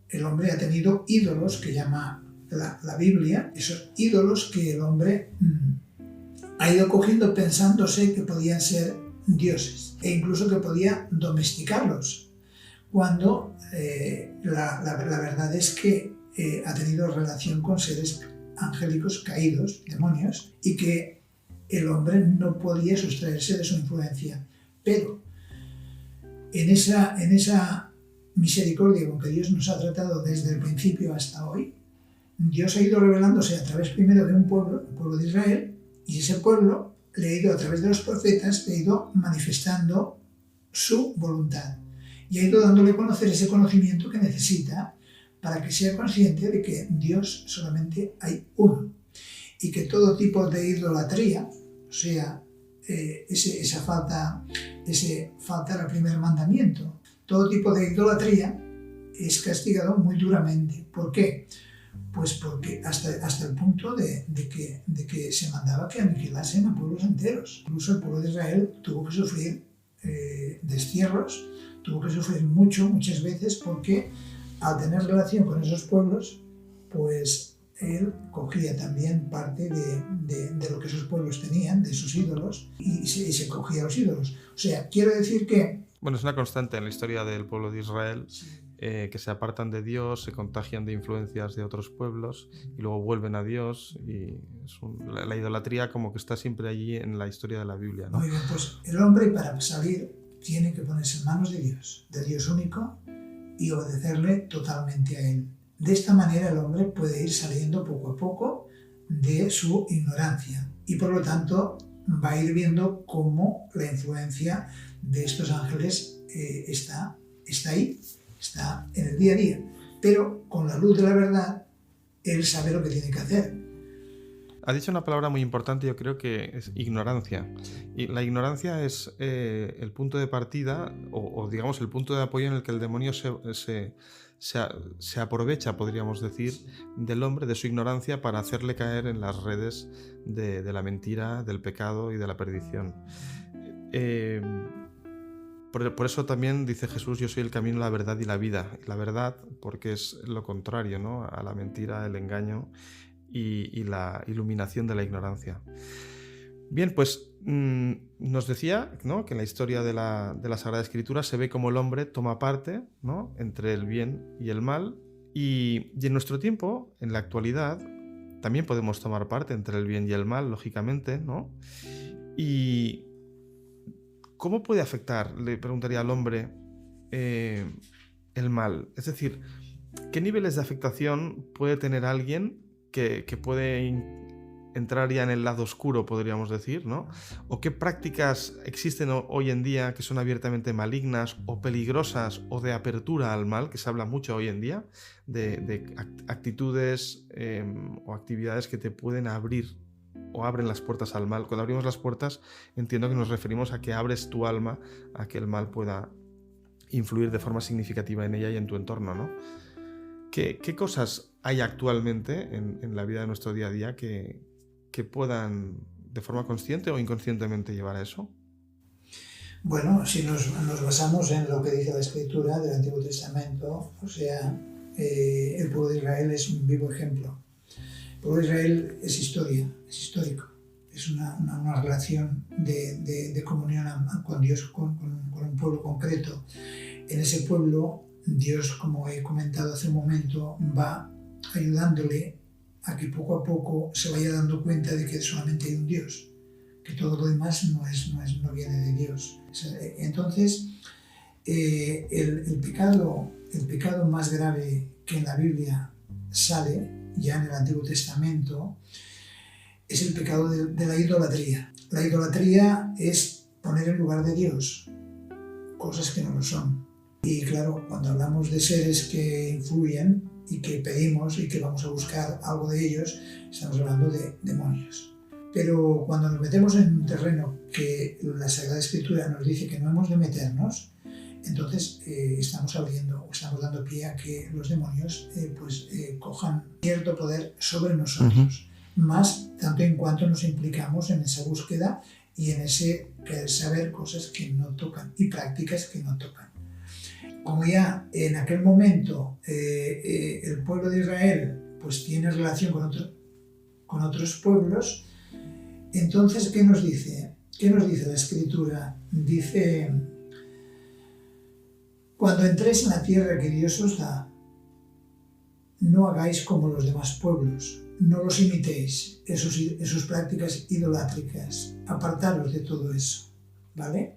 el hombre ha tenido ídolos que llama la Biblia, esos ídolos que el hombre ha ido cogiendo pensándose que podían ser dioses, e incluso que podía domesticarlos, cuando la verdad es que ha tenido relación con seres angélicos caídos, demonios, y que el hombre no podía sustraerse de su influencia. Pero en esa misericordia con que Dios nos ha tratado desde el principio hasta hoy, Dios ha ido revelándose a través primero de un pueblo, el pueblo de Israel, y ese pueblo le ha ido, a través de los profetas, le ha ido manifestando su voluntad, y ha ido dándole a conocer ese conocimiento que necesita para que sea consciente de que Dios solamente hay uno, y que todo tipo de idolatría, o sea, esa falta al primer mandamiento, todo tipo de idolatría es castigado muy duramente. ¿Por qué? Pues porque hasta el punto de que se mandaba que aniquilasen a pueblos enteros. Incluso el pueblo de Israel tuvo que sufrir destierros, tuvo que sufrir muchas veces, porque al tener relación con esos pueblos, pues él cogía también parte de lo que esos pueblos tenían, de sus ídolos, y se cogía a los ídolos. O sea, quiero decir que... Bueno, es una constante en la historia del pueblo de Israel, que se apartan de Dios, se contagian de influencias de otros pueblos y luego vuelven a Dios, y la idolatría como que está siempre allí en la historia de la Biblia, ¿no? Muy bien, pues el hombre, para salir, tiene que ponerse en manos de Dios único, y obedecerle totalmente a él. De esta manera el hombre puede ir saliendo poco a poco de su ignorancia, y por lo tanto va a ir viendo cómo la influencia de estos ángeles está ahí, está en el día a día, pero con la luz de la verdad él sabe lo que tiene que hacer. Ha dicho una palabra muy importante, yo creo que es ignorancia. Y la ignorancia es el punto de partida, o digamos el punto de apoyo en el que el demonio se aprovecha, podríamos decir, del hombre, de su ignorancia, para hacerle caer en las redes de la mentira, del pecado y de la perdición. Por eso también dice Jesús: yo soy el camino, la verdad y la vida. Y la verdad, porque es lo contrario, ¿no?, a la mentira, el engaño y la iluminación de la ignorancia. Bien, pues nos decía, ¿no?, que en la historia de la Sagrada Escritura se ve cómo el hombre toma parte, ¿no?, entre el bien y el mal, y en nuestro tiempo, en la actualidad, también podemos tomar parte entre el bien y el mal, lógicamente, ¿no? Y ¿cómo puede afectar, le preguntaría al hombre, el mal? Es decir, ¿qué niveles de afectación puede tener alguien que puede entrar ya en el lado oscuro, podríamos decir, ¿no? ¿O qué prácticas existen hoy en día que son abiertamente malignas o peligrosas, o de apertura al mal, que se habla mucho hoy en día, de actitudes o actividades que te pueden abrir o abren las puertas al mal? Cuando abrimos las puertas, entiendo que nos referimos a que abres tu alma a que el mal pueda influir de forma significativa en ella y en tu entorno, ¿no? ¿Qué cosas hay actualmente en la vida de nuestro día a día que puedan, de forma consciente o inconscientemente, llevar a eso? Bueno, si nos basamos en lo que dice la Escritura del Antiguo Testamento, o sea, el pueblo de Israel es un vivo ejemplo. El pueblo de Israel es historia, es histórico. Es una relación de comunión con Dios, con un pueblo concreto. En ese pueblo, Dios, como he comentado hace un momento, va ayudándole a que poco a poco se vaya dando cuenta de que solamente hay un Dios, que todo lo demás no viene de Dios. Entonces, el pecado más grave que en la Biblia sale, ya en el Antiguo Testamento, es el pecado de la idolatría. La idolatría es poner en lugar de Dios cosas que no lo son. Y claro, cuando hablamos de seres que influyen y que pedimos y que vamos a buscar algo de ellos, estamos hablando de demonios. Pero cuando nos metemos en un terreno que la Sagrada Escritura nos dice que no hemos de meternos, entonces estamos dando pie a que los demonios cojan cierto poder sobre nosotros, más tanto en cuanto nos implicamos en esa búsqueda y en ese querer saber cosas que no tocan y prácticas que no tocan. Como ya en aquel momento el pueblo de Israel pues tiene relación con otros pueblos, entonces ¿qué nos dice? ¿Qué nos dice la Escritura? Dice: cuando entréis en la tierra que Dios os da, no hagáis como los demás pueblos, no los imitéis, sus prácticas idolátricas, apartaros de todo eso, ¿vale?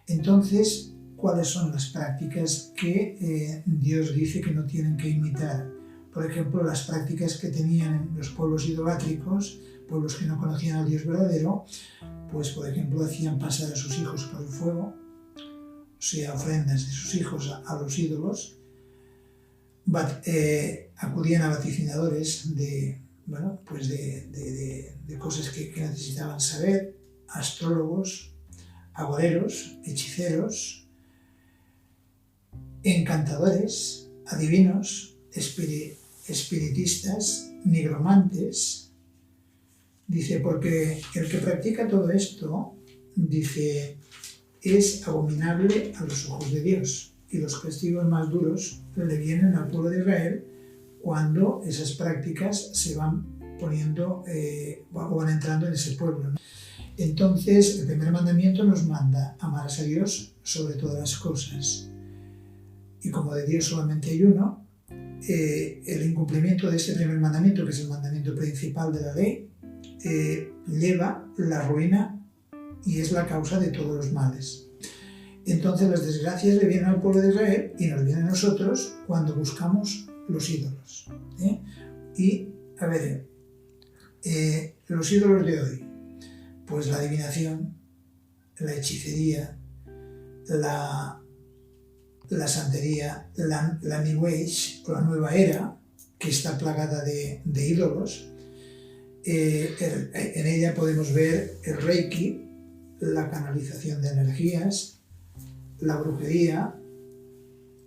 Entonces, ¿cuáles son las prácticas que Dios dice que no tienen que imitar? Por ejemplo, las prácticas que tenían los pueblos idolátricos, pueblos que no conocían al Dios verdadero, pues por ejemplo hacían pasar a sus hijos por el fuego, o sea, ofrendas de sus hijos a los ídolos, acudían a vaticinadores de cosas que necesitaban saber, astrólogos, agoreros, hechiceros, encantadores, adivinos, espiritistas, nigromantes. Dice, porque el que practica todo esto, dice, es abominable a los ojos de Dios, y los castigos más duros le vienen al pueblo de Israel cuando esas prácticas se van poniendo o van entrando en ese pueblo, ¿no? Entonces, el primer mandamiento nos manda: amarás a Dios sobre todas las cosas. Y como de Dios solamente hay uno, el incumplimiento de este primer mandamiento, que es el mandamiento principal de la ley, lleva la ruina y es la causa de todos los males. Entonces las desgracias le vienen al pueblo de Israel y nos vienen a nosotros cuando buscamos los ídolos. Y, a ver, los ídolos de hoy, pues la adivinación, la hechicería, la santería, la New Age, o la nueva era, que está plagada de ídolos. En ella podemos ver el Reiki, la canalización de energías, la brujería,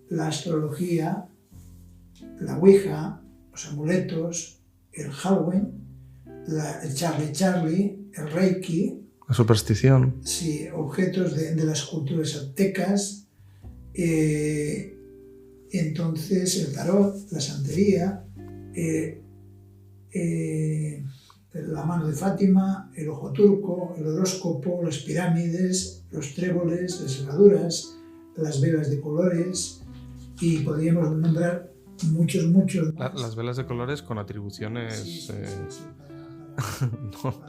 la astrología, la Ouija, los amuletos, el Halloween, el Charlie, el Reiki. La superstición. Sí, objetos de las culturas aztecas. Entonces el tarot, la santería, la mano de Fátima, el ojo turco, el horóscopo, las pirámides, los tréboles, las herraduras, las velas de colores, y podríamos nombrar muchos más. Las velas de colores con atribuciones... Sí, no.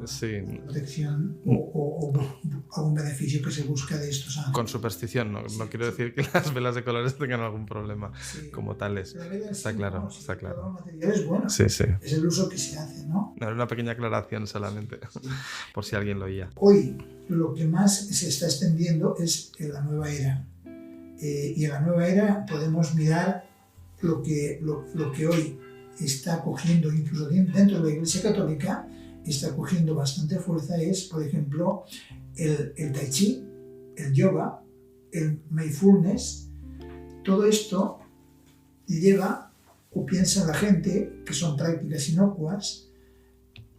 Sí. Protección o algún beneficio que se busca de estos ángeles. Con superstición, no quiero decir que las velas de colores tengan algún problema como tales. Está claro, está claro. Todo material es bueno. Sí. Es el uso que se hace, ¿no? No, era una pequeña aclaración solamente, por si alguien lo oía. Hoy lo que más se está extendiendo es en la nueva era. Y en la nueva era podemos mirar lo que hoy está cogiendo, incluso dentro de la Iglesia Católica, está cogiendo bastante fuerza, es, por ejemplo, el Tai Chi, el yoga, el mindfulness. Todo esto lleva o piensa la gente que son prácticas inocuas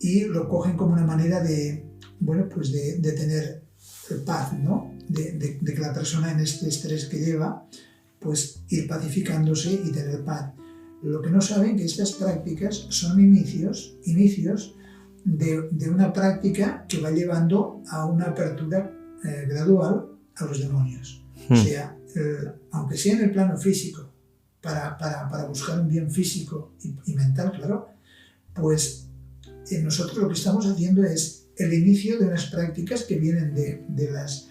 y lo cogen como una manera de tener paz, ¿no? De que la persona en este estrés que lleva, pues ir pacificándose y tener paz. Lo que no saben que estas prácticas son inicios de una práctica que va llevando a una apertura gradual a los demonios. O sea, aunque sea en el plano físico, para buscar un bien físico y mental, claro, pues nosotros lo que estamos haciendo es el inicio de unas prácticas que vienen de las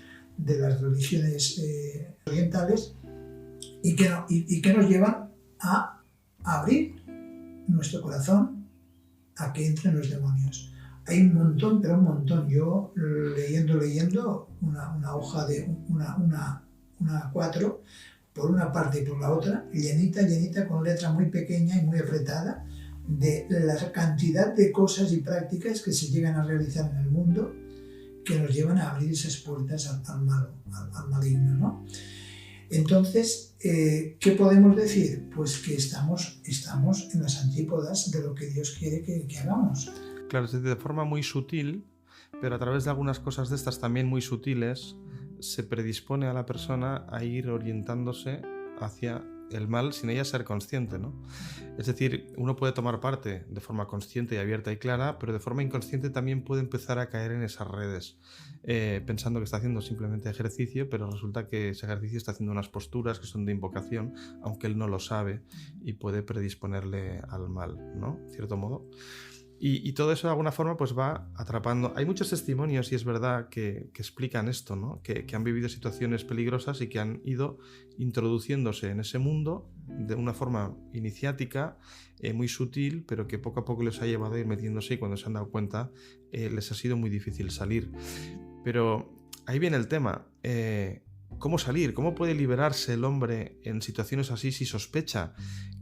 religiones orientales y que nos llevan a abrir nuestro corazón a que entren los demonios. Hay un montón, pero un montón. Yo leyendo una hoja de una A4, por una parte y por la otra, llenita, con letra muy pequeña y muy apretada, de la cantidad de cosas y prácticas que se llegan a realizar en el mundo que nos llevan a abrir esas puertas al malo, al maligno, ¿no? Entonces, ¿qué podemos decir? Pues que estamos en las antípodas de lo que Dios quiere que hagamos. Claro, es decir, de forma muy sutil, pero a través de algunas cosas de estas también muy sutiles, se predispone a la persona a ir orientándose hacia el mal sin ella ser consciente, ¿no? Es decir, uno puede tomar parte de forma consciente y abierta y clara, pero de forma inconsciente también puede empezar a caer en esas redes, pensando que está haciendo simplemente ejercicio, pero resulta que ese ejercicio está haciendo unas posturas que son de invocación, aunque él no lo sabe, y puede predisponerle al mal, ¿no? De cierto modo. Y todo eso de alguna forma pues va atrapando. Hay muchos testimonios, y es verdad, que explican esto, ¿no? Que han vivido situaciones peligrosas y que han ido introduciéndose en ese mundo de una forma iniciática, muy sutil, pero que poco a poco les ha llevado a ir metiéndose, y cuando se han dado cuenta les ha sido muy difícil salir. Pero ahí viene el tema. ¿Cómo salir? ¿Cómo puede liberarse el hombre en situaciones así si sospecha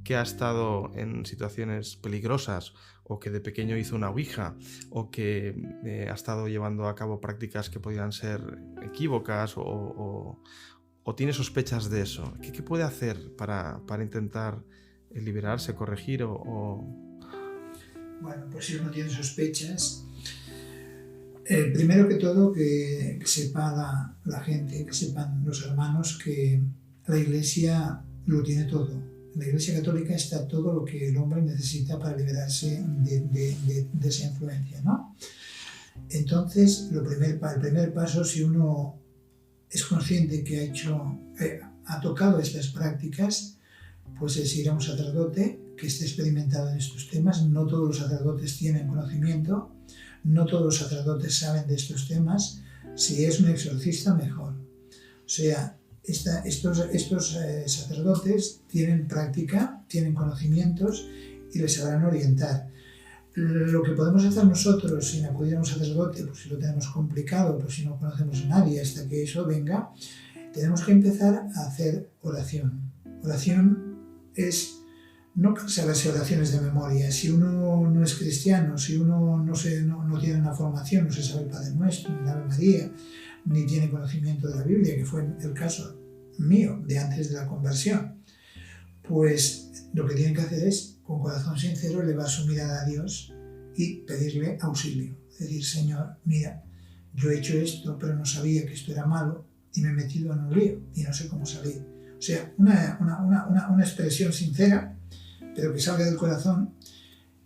que ha estado en situaciones peligrosas, o que de pequeño hizo una ouija, o que ha estado llevando a cabo prácticas que podrían ser equívocas, o tiene sospechas de eso? ¿Qué puede hacer para intentar liberarse, corregir Bueno, pues si uno tiene sospechas, primero que todo que sepa la gente, que sepan los hermanos que la Iglesia lo tiene todo. En la Iglesia Católica está todo lo que el hombre necesita para liberarse de esa influencia, ¿no? Entonces, el primer paso, si uno es consciente que ha tocado estas prácticas, pues es ir a un sacerdote que esté experimentado en estos temas. No todos los sacerdotes tienen conocimiento, no todos los sacerdotes saben de estos temas. Si es un exorcista, mejor. O sea, estos sacerdotes tienen práctica, tienen conocimientos y les sabrán orientar. Lo que podemos hacer nosotros sin acudir a un sacerdote, pues si lo tenemos complicado, pues si no conocemos a nadie hasta que eso venga, tenemos que empezar a hacer oración. Oración es no saberse oraciones de memoria. Si uno no es cristiano, si uno no tiene una formación, no se sabe el Padre Nuestro, ni la Ave María, ni tiene conocimiento de la Biblia, que fue el caso mío de antes de la conversión, pues lo que tienen que hacer es, con corazón sincero, elevar su mirada a Dios y pedirle auxilio. Decir, Señor, mira, yo he hecho esto, pero no sabía que esto era malo y me he metido en un lío y no sé cómo salir. O sea, una expresión sincera, pero que salga del corazón,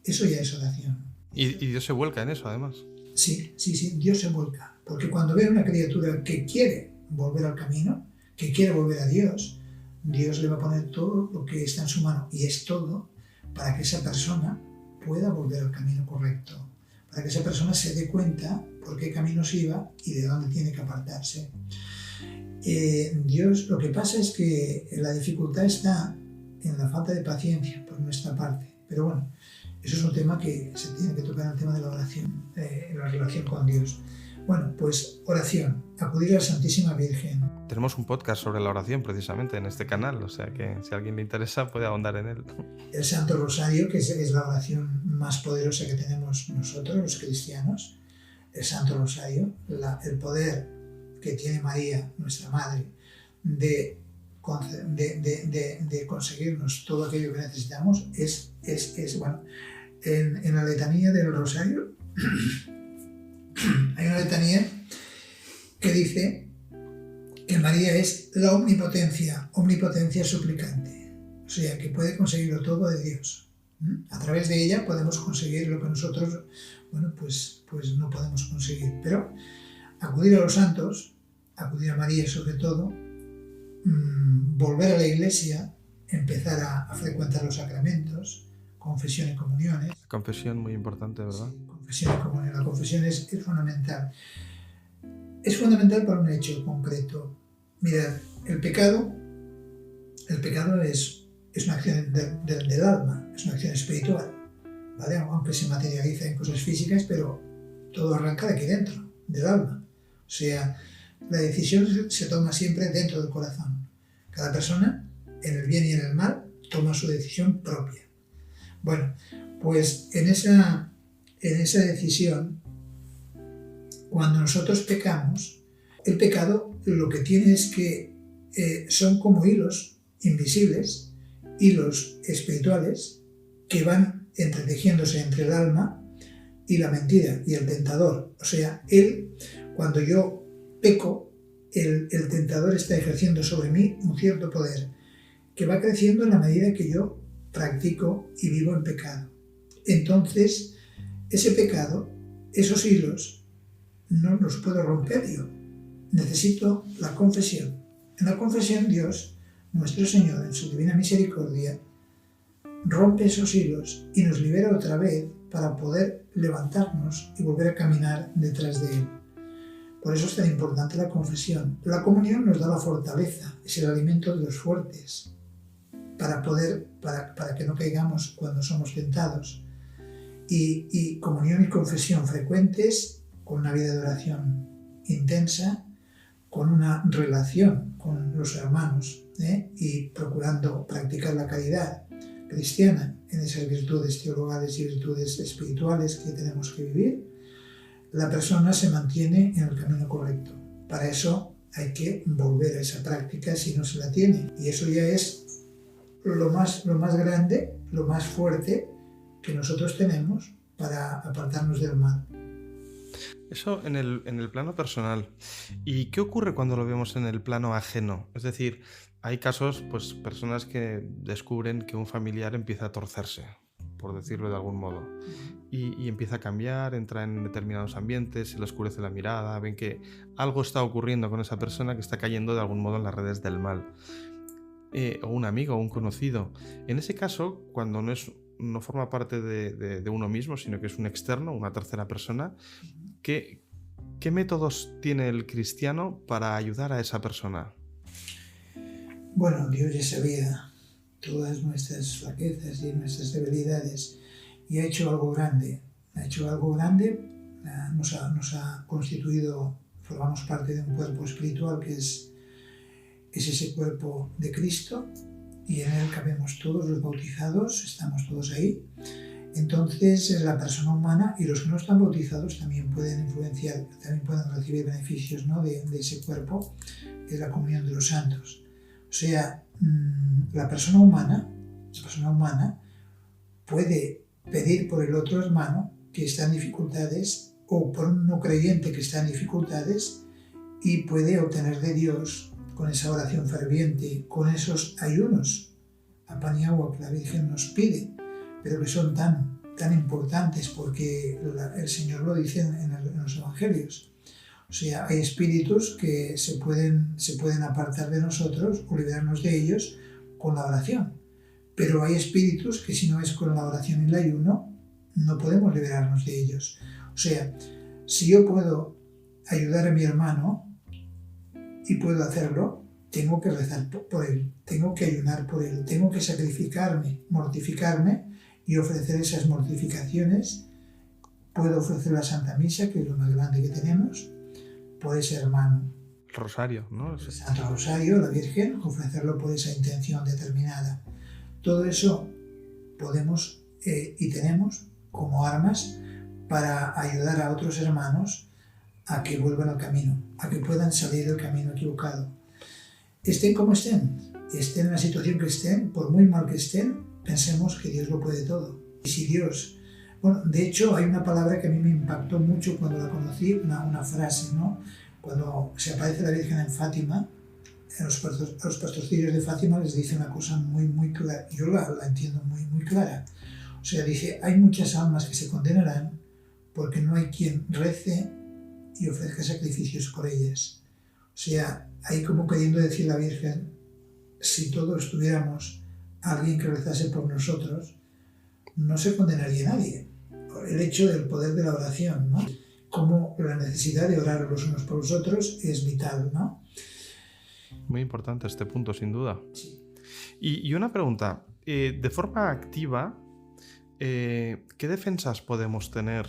eso ya es oración. Y Dios se vuelca en eso, además. Sí, Dios se vuelca. Porque cuando ve a una criatura que quiere volver al camino, que quiere volver a Dios, Dios le va a poner todo lo que está en su mano, y es todo, para que esa persona pueda volver al camino correcto, para que esa persona se dé cuenta por qué caminos iba y de dónde tiene que apartarse. Dios, lo que pasa es que la dificultad está en la falta de paciencia por nuestra parte, pero bueno, eso es un tema que se tiene que tocar, el tema de la oración, la relación con Dios. Bueno, pues oración, acudir a la Santísima Virgen. Tenemos un podcast sobre la oración precisamente en este canal, o sea que si a alguien le interesa puede ahondar en él. El Santo Rosario, que es la oración más poderosa que tenemos nosotros, los cristianos. El Santo Rosario, el poder que tiene María, nuestra Madre, de conseguirnos todo aquello que necesitamos, es bueno, en la letanía del Rosario hay una letanía que dice que María es la omnipotencia suplicante, o sea, que puede conseguirlo todo de Dios. A través de ella podemos conseguir lo que nosotros, bueno, pues no podemos conseguir. Pero acudir a los santos, acudir a María sobre todo, volver a la Iglesia, empezar a frecuentar los sacramentos, confesión y comuniones. Confesión muy importante, ¿verdad? Sí, confesión y comunión. La confesión es fundamental. Es fundamental para un hecho concreto. Mirad, el pecado es una acción del alma, es una acción espiritual, ¿vale? Aunque se materializa en cosas físicas, pero todo arranca de aquí dentro, del alma. O sea, la decisión se toma siempre dentro del corazón. Cada persona, en el bien y en el mal, toma su decisión propia. Bueno, pues en esa decisión, cuando nosotros pecamos, el pecado lo que tiene es que son como hilos invisibles, hilos espirituales, que van entretejiéndose entre el alma y la mentira y el tentador. O sea, cuando yo peco, el tentador está ejerciendo sobre mí un cierto poder que va creciendo en la medida que yo practico y vivo en pecado. Entonces, ese pecado, esos hilos, no los puedo romper yo. Necesito la confesión. En la confesión, Dios, nuestro Señor, en su divina misericordia, rompe esos hilos y nos libera otra vez para poder levantarnos y volver a caminar detrás de Él. Por eso es tan importante la confesión. La comunión nos da la fortaleza, es el alimento de los fuertes, para que no caigamos cuando somos tentados. Y comunión y confesión frecuentes, con una vida de oración intensa, con una relación con los hermanos, y procurando practicar la caridad cristiana en esas virtudes teologales y virtudes espirituales que tenemos que vivir, la persona se mantiene en el camino correcto. Para eso hay que volver a esa práctica si no se la tiene. Y eso ya es lo más grande, lo más fuerte que nosotros tenemos para apartarnos del mal. Eso en el plano personal. ¿Y qué ocurre cuando lo vemos en el plano ajeno? Es decir, hay casos, pues personas que descubren que un familiar empieza a torcerse, por decirlo de algún modo, y empieza a cambiar, entra en determinados ambientes, se le oscurece la mirada, ven que algo está ocurriendo con esa persona que está cayendo de algún modo en las redes del mal. O un amigo o un conocido. En ese caso, cuando no forma parte de uno mismo, sino que es un externo, una tercera persona, ¿qué métodos tiene el cristiano para ayudar a esa persona? Bueno, Dios ya sabía todas nuestras flaquezas y nuestras debilidades y ha hecho algo grande. Nos ha constituido, formamos parte de un cuerpo espiritual que es ese cuerpo de Cristo, y en él cabemos todos los bautizados, estamos todos ahí. Entonces la persona humana y los que no están bautizados también pueden influenciar, también pueden recibir beneficios, ¿no?, de ese cuerpo, que es la comunión de los santos. O sea, la persona humana puede pedir por el otro hermano que está en dificultades, o por un no creyente que está en dificultades, y puede obtener de Dios, con esa oración ferviente, con esos ayunos a pan y agua que la Virgen nos pide, pero que son tan importantes porque el Señor lo dice en los Evangelios. O sea, hay espíritus que se pueden apartar de nosotros o liberarnos de ellos con la oración, pero hay espíritus que si no es con la oración y el ayuno, no podemos liberarnos de ellos. O sea, si yo puedo ayudar a mi hermano y puedo hacerlo, tengo que rezar por él, tengo que ayunar por él, tengo que sacrificarme, mortificarme y ofrecer esas mortificaciones. Puedo ofrecer la Santa Misa, que es lo más grande que tenemos, por ese hermano. El rosario, ¿no? El Santo Rosario, la Virgen, ofrecerlo por esa intención determinada. Todo eso podemos y tenemos como armas para ayudar a otros hermanos a que vuelvan al camino, a que puedan salir del camino equivocado. Estén como estén en la situación que estén, por muy mal que estén, pensemos que Dios lo puede todo. Y si Dios... Bueno, de hecho, hay una palabra que a mí me impactó mucho cuando la conocí, una frase, ¿no? Cuando se aparece la Virgen en Fátima, a los pastorcillos de Fátima les dice una cosa muy clara. Yo la entiendo muy clara. O sea, dice, hay muchas almas que se condenarán porque no hay quien rece y ofrezca sacrificios por ellas. O sea, ahí como queriendo decir la Virgen, si todos tuviéramos a alguien que rezase por nosotros, no se condenaría a nadie. El hecho del poder de la oración, ¿no? Como la necesidad de orar los unos por los otros es vital, ¿no? Muy importante este punto, sin duda. Sí. Y una pregunta, de forma activa, ¿qué defensas podemos tener?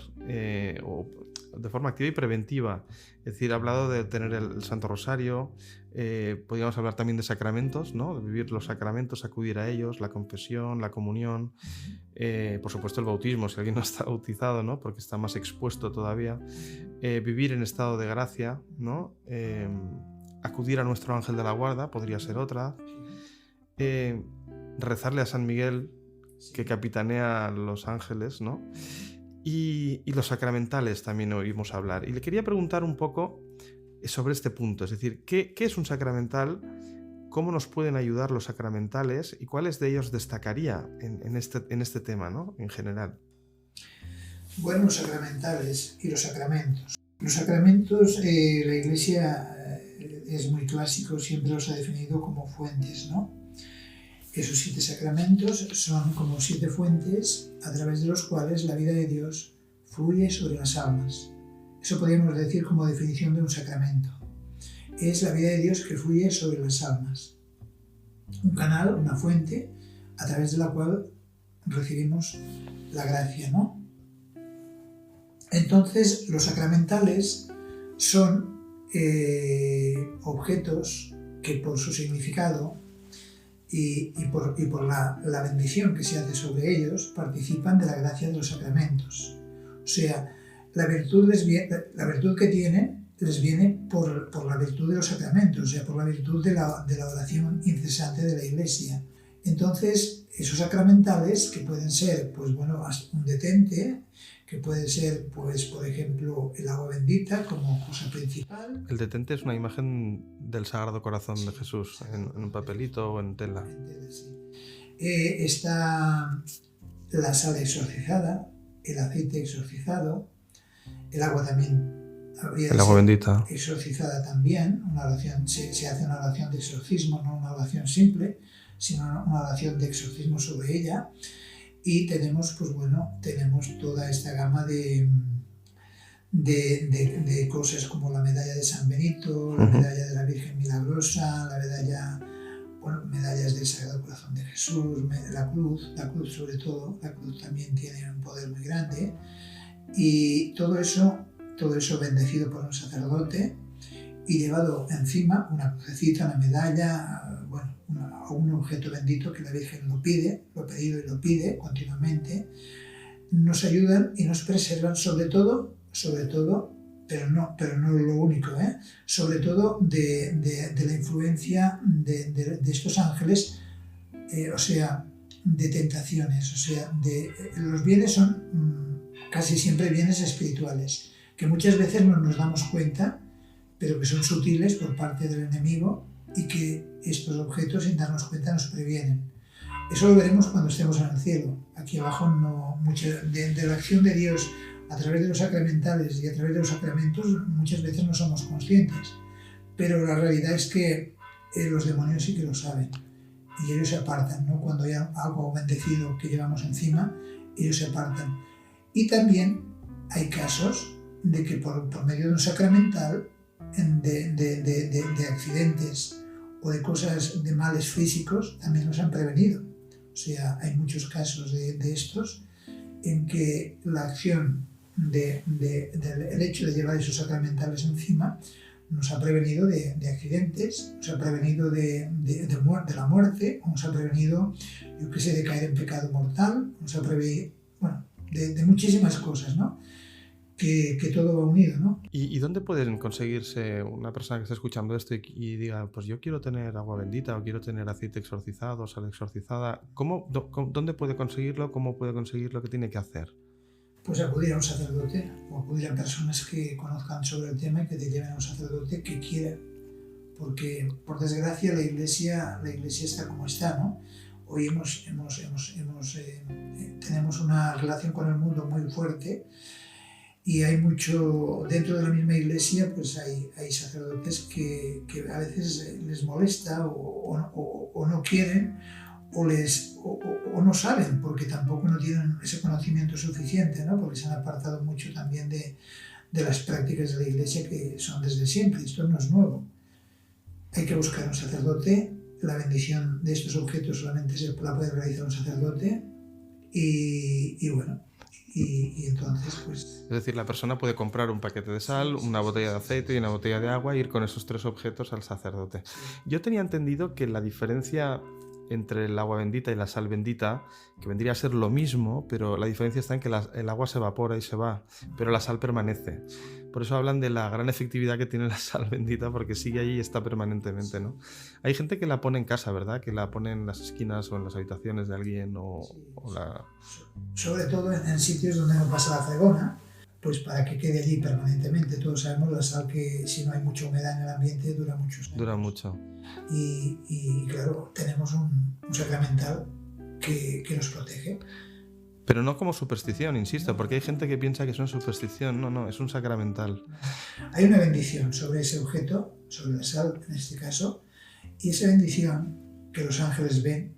de forma activa y preventiva. Es decir, ha hablado de tener el Santo Rosario, podríamos hablar también de sacramentos, ¿no? De vivir los sacramentos, acudir a ellos, la confesión, la comunión, por supuesto el bautismo, si alguien no está bautizado, ¿no? Porque está más expuesto todavía, vivir en estado de gracia, ¿no? Acudir a nuestro ángel de la guarda, podría ser otra, rezarle a San Miguel, que capitanea los ángeles, ¿no? Y los sacramentales también oímos hablar. Y le quería preguntar un poco sobre este punto, es decir, ¿qué es un sacramental? ¿Cómo nos pueden ayudar los sacramentales? ¿Y cuáles de ellos destacaría en este tema, ¿no? En general. Bueno, los sacramentales y los sacramentos. Los sacramentos, la Iglesia es muy clásico, siempre los ha definido como fuentes, ¿no? Esos 7 sacramentos son como 7 fuentes a través de los cuales la vida de Dios fluye sobre las almas. Eso podríamos decir como definición de un sacramento. Es la vida de Dios que fluye sobre las almas. Un canal, una fuente, a través de la cual recibimos la gracia, ¿no? Entonces, los sacramentales son objetos que por su significado y por la bendición que se hace sobre ellos, participan de la gracia de los sacramentos. O sea, la virtud que tienen les viene por la virtud de los sacramentos, o sea, por la virtud de la oración incesante de la Iglesia. Entonces, esos sacramentales, que pueden ser, pues bueno, un detente, que puede ser, pues, por ejemplo, el agua bendita como cosa principal. El detente es una imagen del Sagrado Corazón de Jesús, en un papelito o en tela. Sí. Está la sal exorcizada, el aceite exorcizado, el agua también. El agua bendita. Exorcizada también, una oración, se hace una oración de exorcismo, no una oración simple, sino una oración de exorcismo sobre ella. Y tenemos, pues bueno, tenemos toda esta gama de cosas como la medalla de San Benito, la medalla de la Virgen Milagrosa, la medalla, bueno, medallas del Sagrado Corazón de Jesús, la cruz sobre todo, la cruz también tiene un poder muy grande. Y todo eso bendecido por un sacerdote y llevado encima una crucecita, una medalla, bueno, un objeto bendito que la Virgen lo pedido y lo pide continuamente, nos ayudan y nos preservan sobre todo, pero no lo único, sobre todo de la influencia de estos ángeles, o sea, de tentaciones, o sea, los bienes son casi siempre bienes espirituales, que muchas veces no nos damos cuenta, pero que son sutiles por parte del enemigo y que estos objetos, sin darnos cuenta, nos previenen. Eso lo veremos cuando estemos en el cielo. Aquí abajo de la acción de Dios a través de los sacramentales y a través de los sacramentos muchas veces no somos conscientes, pero la realidad es que los demonios sí que lo saben y ellos se apartan, ¿no? Cuando hay algo bendecido que llevamos encima, ellos se apartan. Y también hay casos de que por medio de un sacramental, de accidentes o de cosas, de males físicos, también nos han prevenido. O sea, hay muchos casos de estos en que la acción del hecho de llevar esos sacramentales encima nos ha prevenido de accidentes, nos ha prevenido de la muerte, nos ha prevenido, yo qué sé, de caer en pecado mortal, nos ha prevenido, bueno, de muchísimas cosas, ¿no? Que todo va unido, ¿no? ¿Y dónde pueden conseguirse una persona que esté escuchando esto y diga, pues yo quiero tener agua bendita o quiero tener aceite exorcizado, sal exorcizada? ¿Dónde puede conseguirlo? ¿Cómo puede conseguirlo? ¿Qué tiene que hacer? Pues acudir a un sacerdote o acudir a personas que conozcan sobre el tema y que te lleven a un sacerdote que quiera. Porque, por desgracia, la iglesia está como está, ¿no? Hoy tenemos una relación con el mundo muy fuerte. Y hay mucho, dentro de la misma iglesia, pues hay sacerdotes que a veces les molesta o no quieren o no saben, porque tampoco no tienen ese conocimiento suficiente, ¿no? Porque se han apartado mucho también de las prácticas de la iglesia que son desde siempre. Esto no es nuevo. Hay que buscar un sacerdote. La bendición de estos objetos solamente la puede realizar un sacerdote y bueno, y entonces pues... Es decir, la persona puede comprar un paquete de sal, una botella de aceite y una botella de agua e ir con esos 3 objetos al sacerdote. Yo tenía entendido que la diferencia entre el agua bendita y la sal bendita, que vendría a ser lo mismo, pero la diferencia está en que el agua se evapora y se va, pero la sal permanece. Por eso hablan de la gran efectividad que tiene la sal bendita, porque sigue ahí y está permanentemente, ¿no? Hay gente que la pone en casa, ¿verdad? Que la pone en las esquinas o en las habitaciones de alguien Sobre todo en sitios donde no pasa la fregona, pues para que quede allí permanentemente. Todos sabemos la sal que si no hay mucha humedad en el ambiente dura muchos años. Dura mucho. Y claro, tenemos un sacramental que nos protege. Pero no como superstición, insisto, porque hay gente que piensa que es una superstición. No, es un sacramental. Hay una bendición sobre ese objeto, sobre la sal en este caso, y esa bendición que los ángeles ven,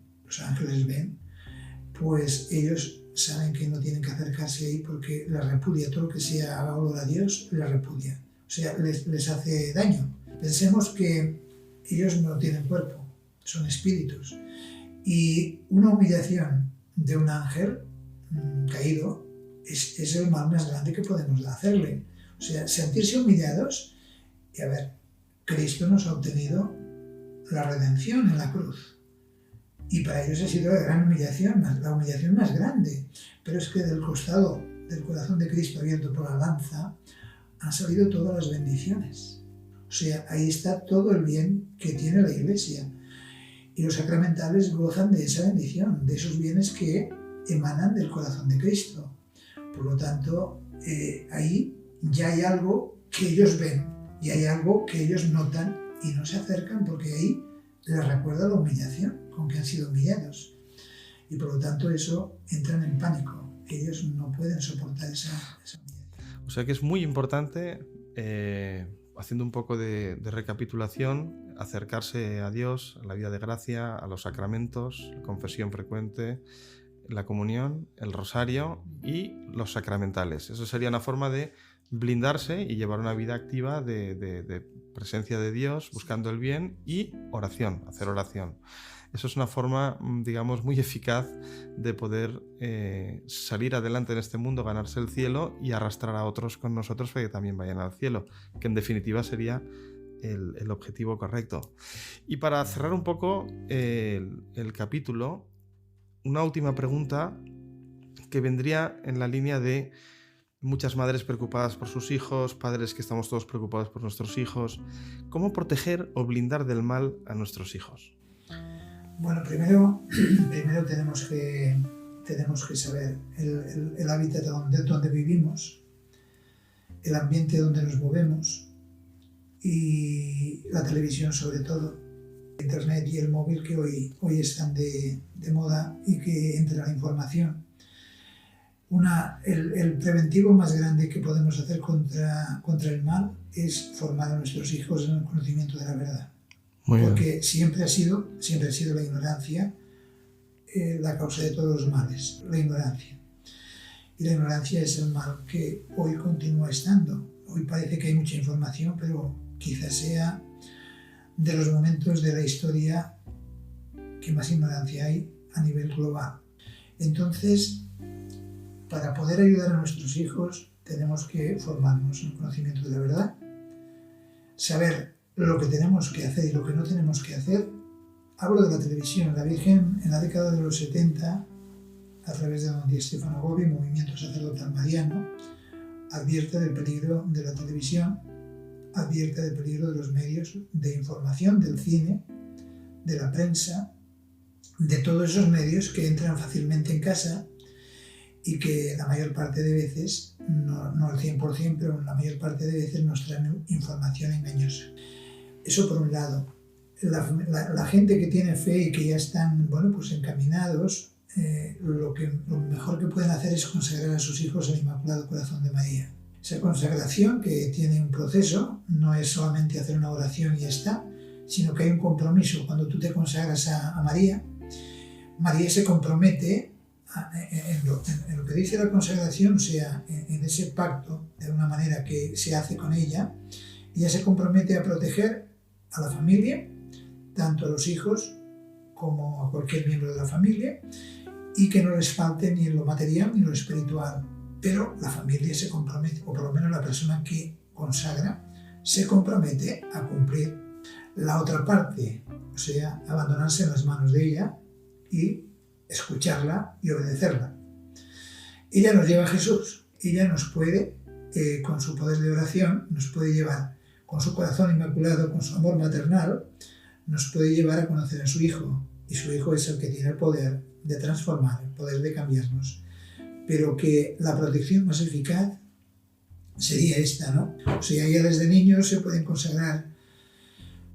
pues ellos saben que no tienen que acercarse ahí porque la repudia. Todo lo que sea haga olor a Dios, la repudia. O sea, les hace daño. Pensemos que ellos no tienen cuerpo, son espíritus. Y una humillación de un ángel caído es el mal más grande que podemos hacerle. O sea, sentirse humillados. Y a ver, Cristo nos ha obtenido la redención en la cruz. Y para ellos ha sido la gran humillación, la humillación más grande. Pero es que del costado del corazón de Cristo abierto por la lanza han salido todas las bendiciones. O sea, ahí está todo el bien que tiene la Iglesia. Y los sacramentales gozan de esa bendición, de esos bienes que emanan del corazón de Cristo. Por lo tanto, ahí ya hay algo que ellos ven, y hay algo que ellos notan y no se acercan porque ahí les recuerda la humillación con que han sido humillados. Y por lo tanto eso entran en pánico. Ellos no pueden soportar esa humillación. O sea que es muy importante, haciendo un poco de recapitulación, acercarse a Dios, a la vida de gracia, a los sacramentos, la confesión frecuente, la comunión, el rosario y los sacramentales. Eso sería una forma de blindarse y llevar una vida activa de presencia de Dios, buscando el bien y oración, hacer oración. Eso es una forma, digamos, muy eficaz de poder salir adelante en este mundo, ganarse el cielo y arrastrar a otros con nosotros para que también vayan al cielo, que en definitiva sería el objetivo correcto. Y para cerrar un poco el capítulo, una última pregunta que vendría en la línea de muchas madres preocupadas por sus hijos, padres que estamos todos preocupados por nuestros hijos. ¿Cómo proteger o blindar del mal a nuestros hijos? Bueno, primero tenemos que saber el hábitat donde vivimos, el ambiente donde nos movemos y la televisión sobre todo, Internet y el móvil que hoy están de moda y que entra la información. El preventivo más grande que podemos hacer contra el mal es formar a nuestros hijos en el conocimiento de la verdad. Porque siempre ha sido la ignorancia la causa de todos los males, la ignorancia. Y la ignorancia es el mal que hoy continúa estando. Hoy parece que hay mucha información, pero quizás sea de los momentos de la historia que más ignorancia hay a nivel global. Entonces, para poder ayudar a nuestros hijos, tenemos que formarnos en el conocimiento de la verdad, saber lo que tenemos que hacer y lo que no tenemos que hacer. Hablo de la televisión. La Virgen, en la década de los 70, a través de don Di Stefano Gobi, Movimiento Sacerdotal Mariano, advierte del peligro de la televisión, advierte del peligro de los medios de información, del cine, de la prensa, de todos esos medios que entran fácilmente en casa y que la mayor parte de veces, no al 100%, pero la mayor parte de veces nos traen información engañosa. Eso por un lado. La gente que tiene fe y que ya están pues encaminados, lo mejor que pueden hacer es consagrar a sus hijos al Inmaculado Corazón de María. Esa consagración, que tiene un proceso, no es solamente hacer una oración y ya está, sino que hay un compromiso. Cuando tú te consagras a María, María se compromete en lo que dice la consagración, o sea, en ese pacto, de una manera que se hace con ella. Ella se compromete a proteger a la familia, tanto a los hijos como a cualquier miembro de la familia, y que no les falte ni en lo material ni en lo espiritual. pero la familia se compromete, o por lo menos la persona que consagra, se compromete a cumplir la otra parte, o sea, abandonarse en las manos de ella y escucharla y obedecerla. Ella nos lleva a Jesús, ella nos puede, con su poder de oración, nos puede llevar, con su corazón inmaculado, con su amor maternal, nos puede llevar a conocer a su Hijo, y su Hijo es el que tiene el poder de transformar, el poder de cambiarnos. Pero que la protección más eficaz sería esta, ¿no? O sea, ya desde niños se pueden consagrar.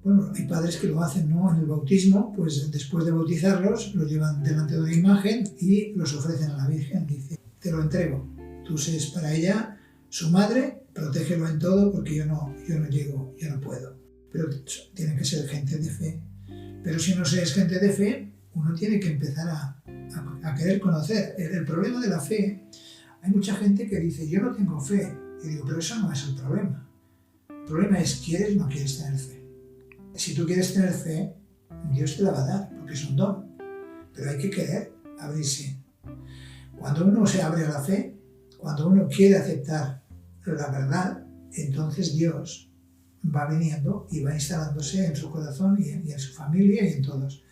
Bueno, hay padres que lo hacen, ¿no? En el bautismo, pues después de bautizarlos, los llevan delante de una imagen y los ofrecen a la Virgen. Dice, te lo entrego, tú seas para ella su madre, protégelo en todo porque yo no llego, yo no puedo. Pero tiene que ser gente de fe. Pero si no se es gente de fe, uno tiene que empezar a querer conocer. El problema de la fe, hay mucha gente que dice, yo no tengo fe. Y digo, pero eso no es el problema. El problema es, ¿quieres o no quieres tener fe? Si tú quieres tener fe, Dios te la va a dar, porque es un don. Pero hay que querer abrirse. Cuando uno se abre a la fe, cuando uno quiere aceptar la verdad, entonces Dios va viniendo y va instalándose en su corazón y en su familia y en todos.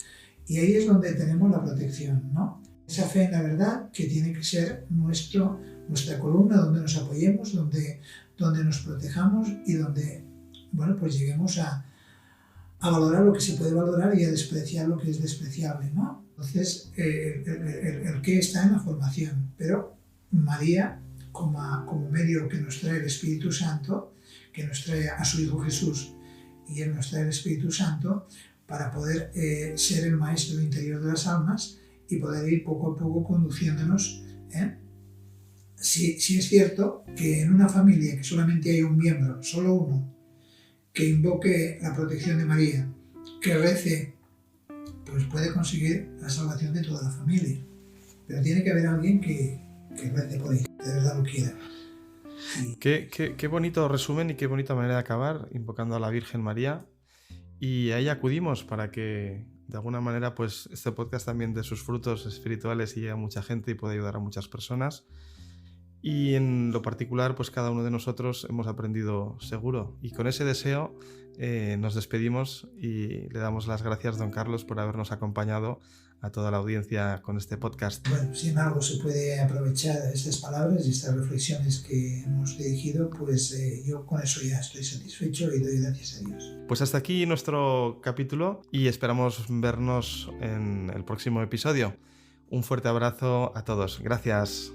Y ahí es donde tenemos la protección, ¿no? Esa fe en la verdad que tiene que ser nuestra columna, donde nos apoyemos, donde nos protejamos y donde, bueno, pues lleguemos a valorar lo que se puede valorar y a despreciar lo que es despreciable, ¿no? Entonces, el qué está en la formación, pero María, como medio que nos trae el Espíritu Santo, que nos trae a su Hijo Jesús, y Él nos trae el Espíritu Santo para poder ser el maestro interior de las almas y poder ir poco a poco conduciéndonos. Sí es cierto que en una familia que solamente hay un miembro, solo uno, que invoque la protección de María, que rece, pues puede conseguir la salvación de toda la familia. Pero tiene que haber alguien que rece por ella, de verdad lo quiera. Qué bonito resumen y qué bonita manera de acabar, invocando a la Virgen María. Y a ella acudimos para que, de alguna manera, pues este podcast también dé sus frutos espirituales y llegue a mucha gente y pueda ayudar a muchas personas. Y en lo particular, pues cada uno de nosotros hemos aprendido seguro. Y con ese deseo nos despedimos y le damos las gracias, don Carlos, por habernos acompañado a toda la audiencia con este podcast. Bueno, si en algo se puede aprovechar estas palabras y estas reflexiones que hemos dirigido, pues yo con eso ya estoy satisfecho y doy gracias a Dios. Pues hasta aquí nuestro capítulo y esperamos vernos en el próximo episodio. Un fuerte abrazo a todos. Gracias.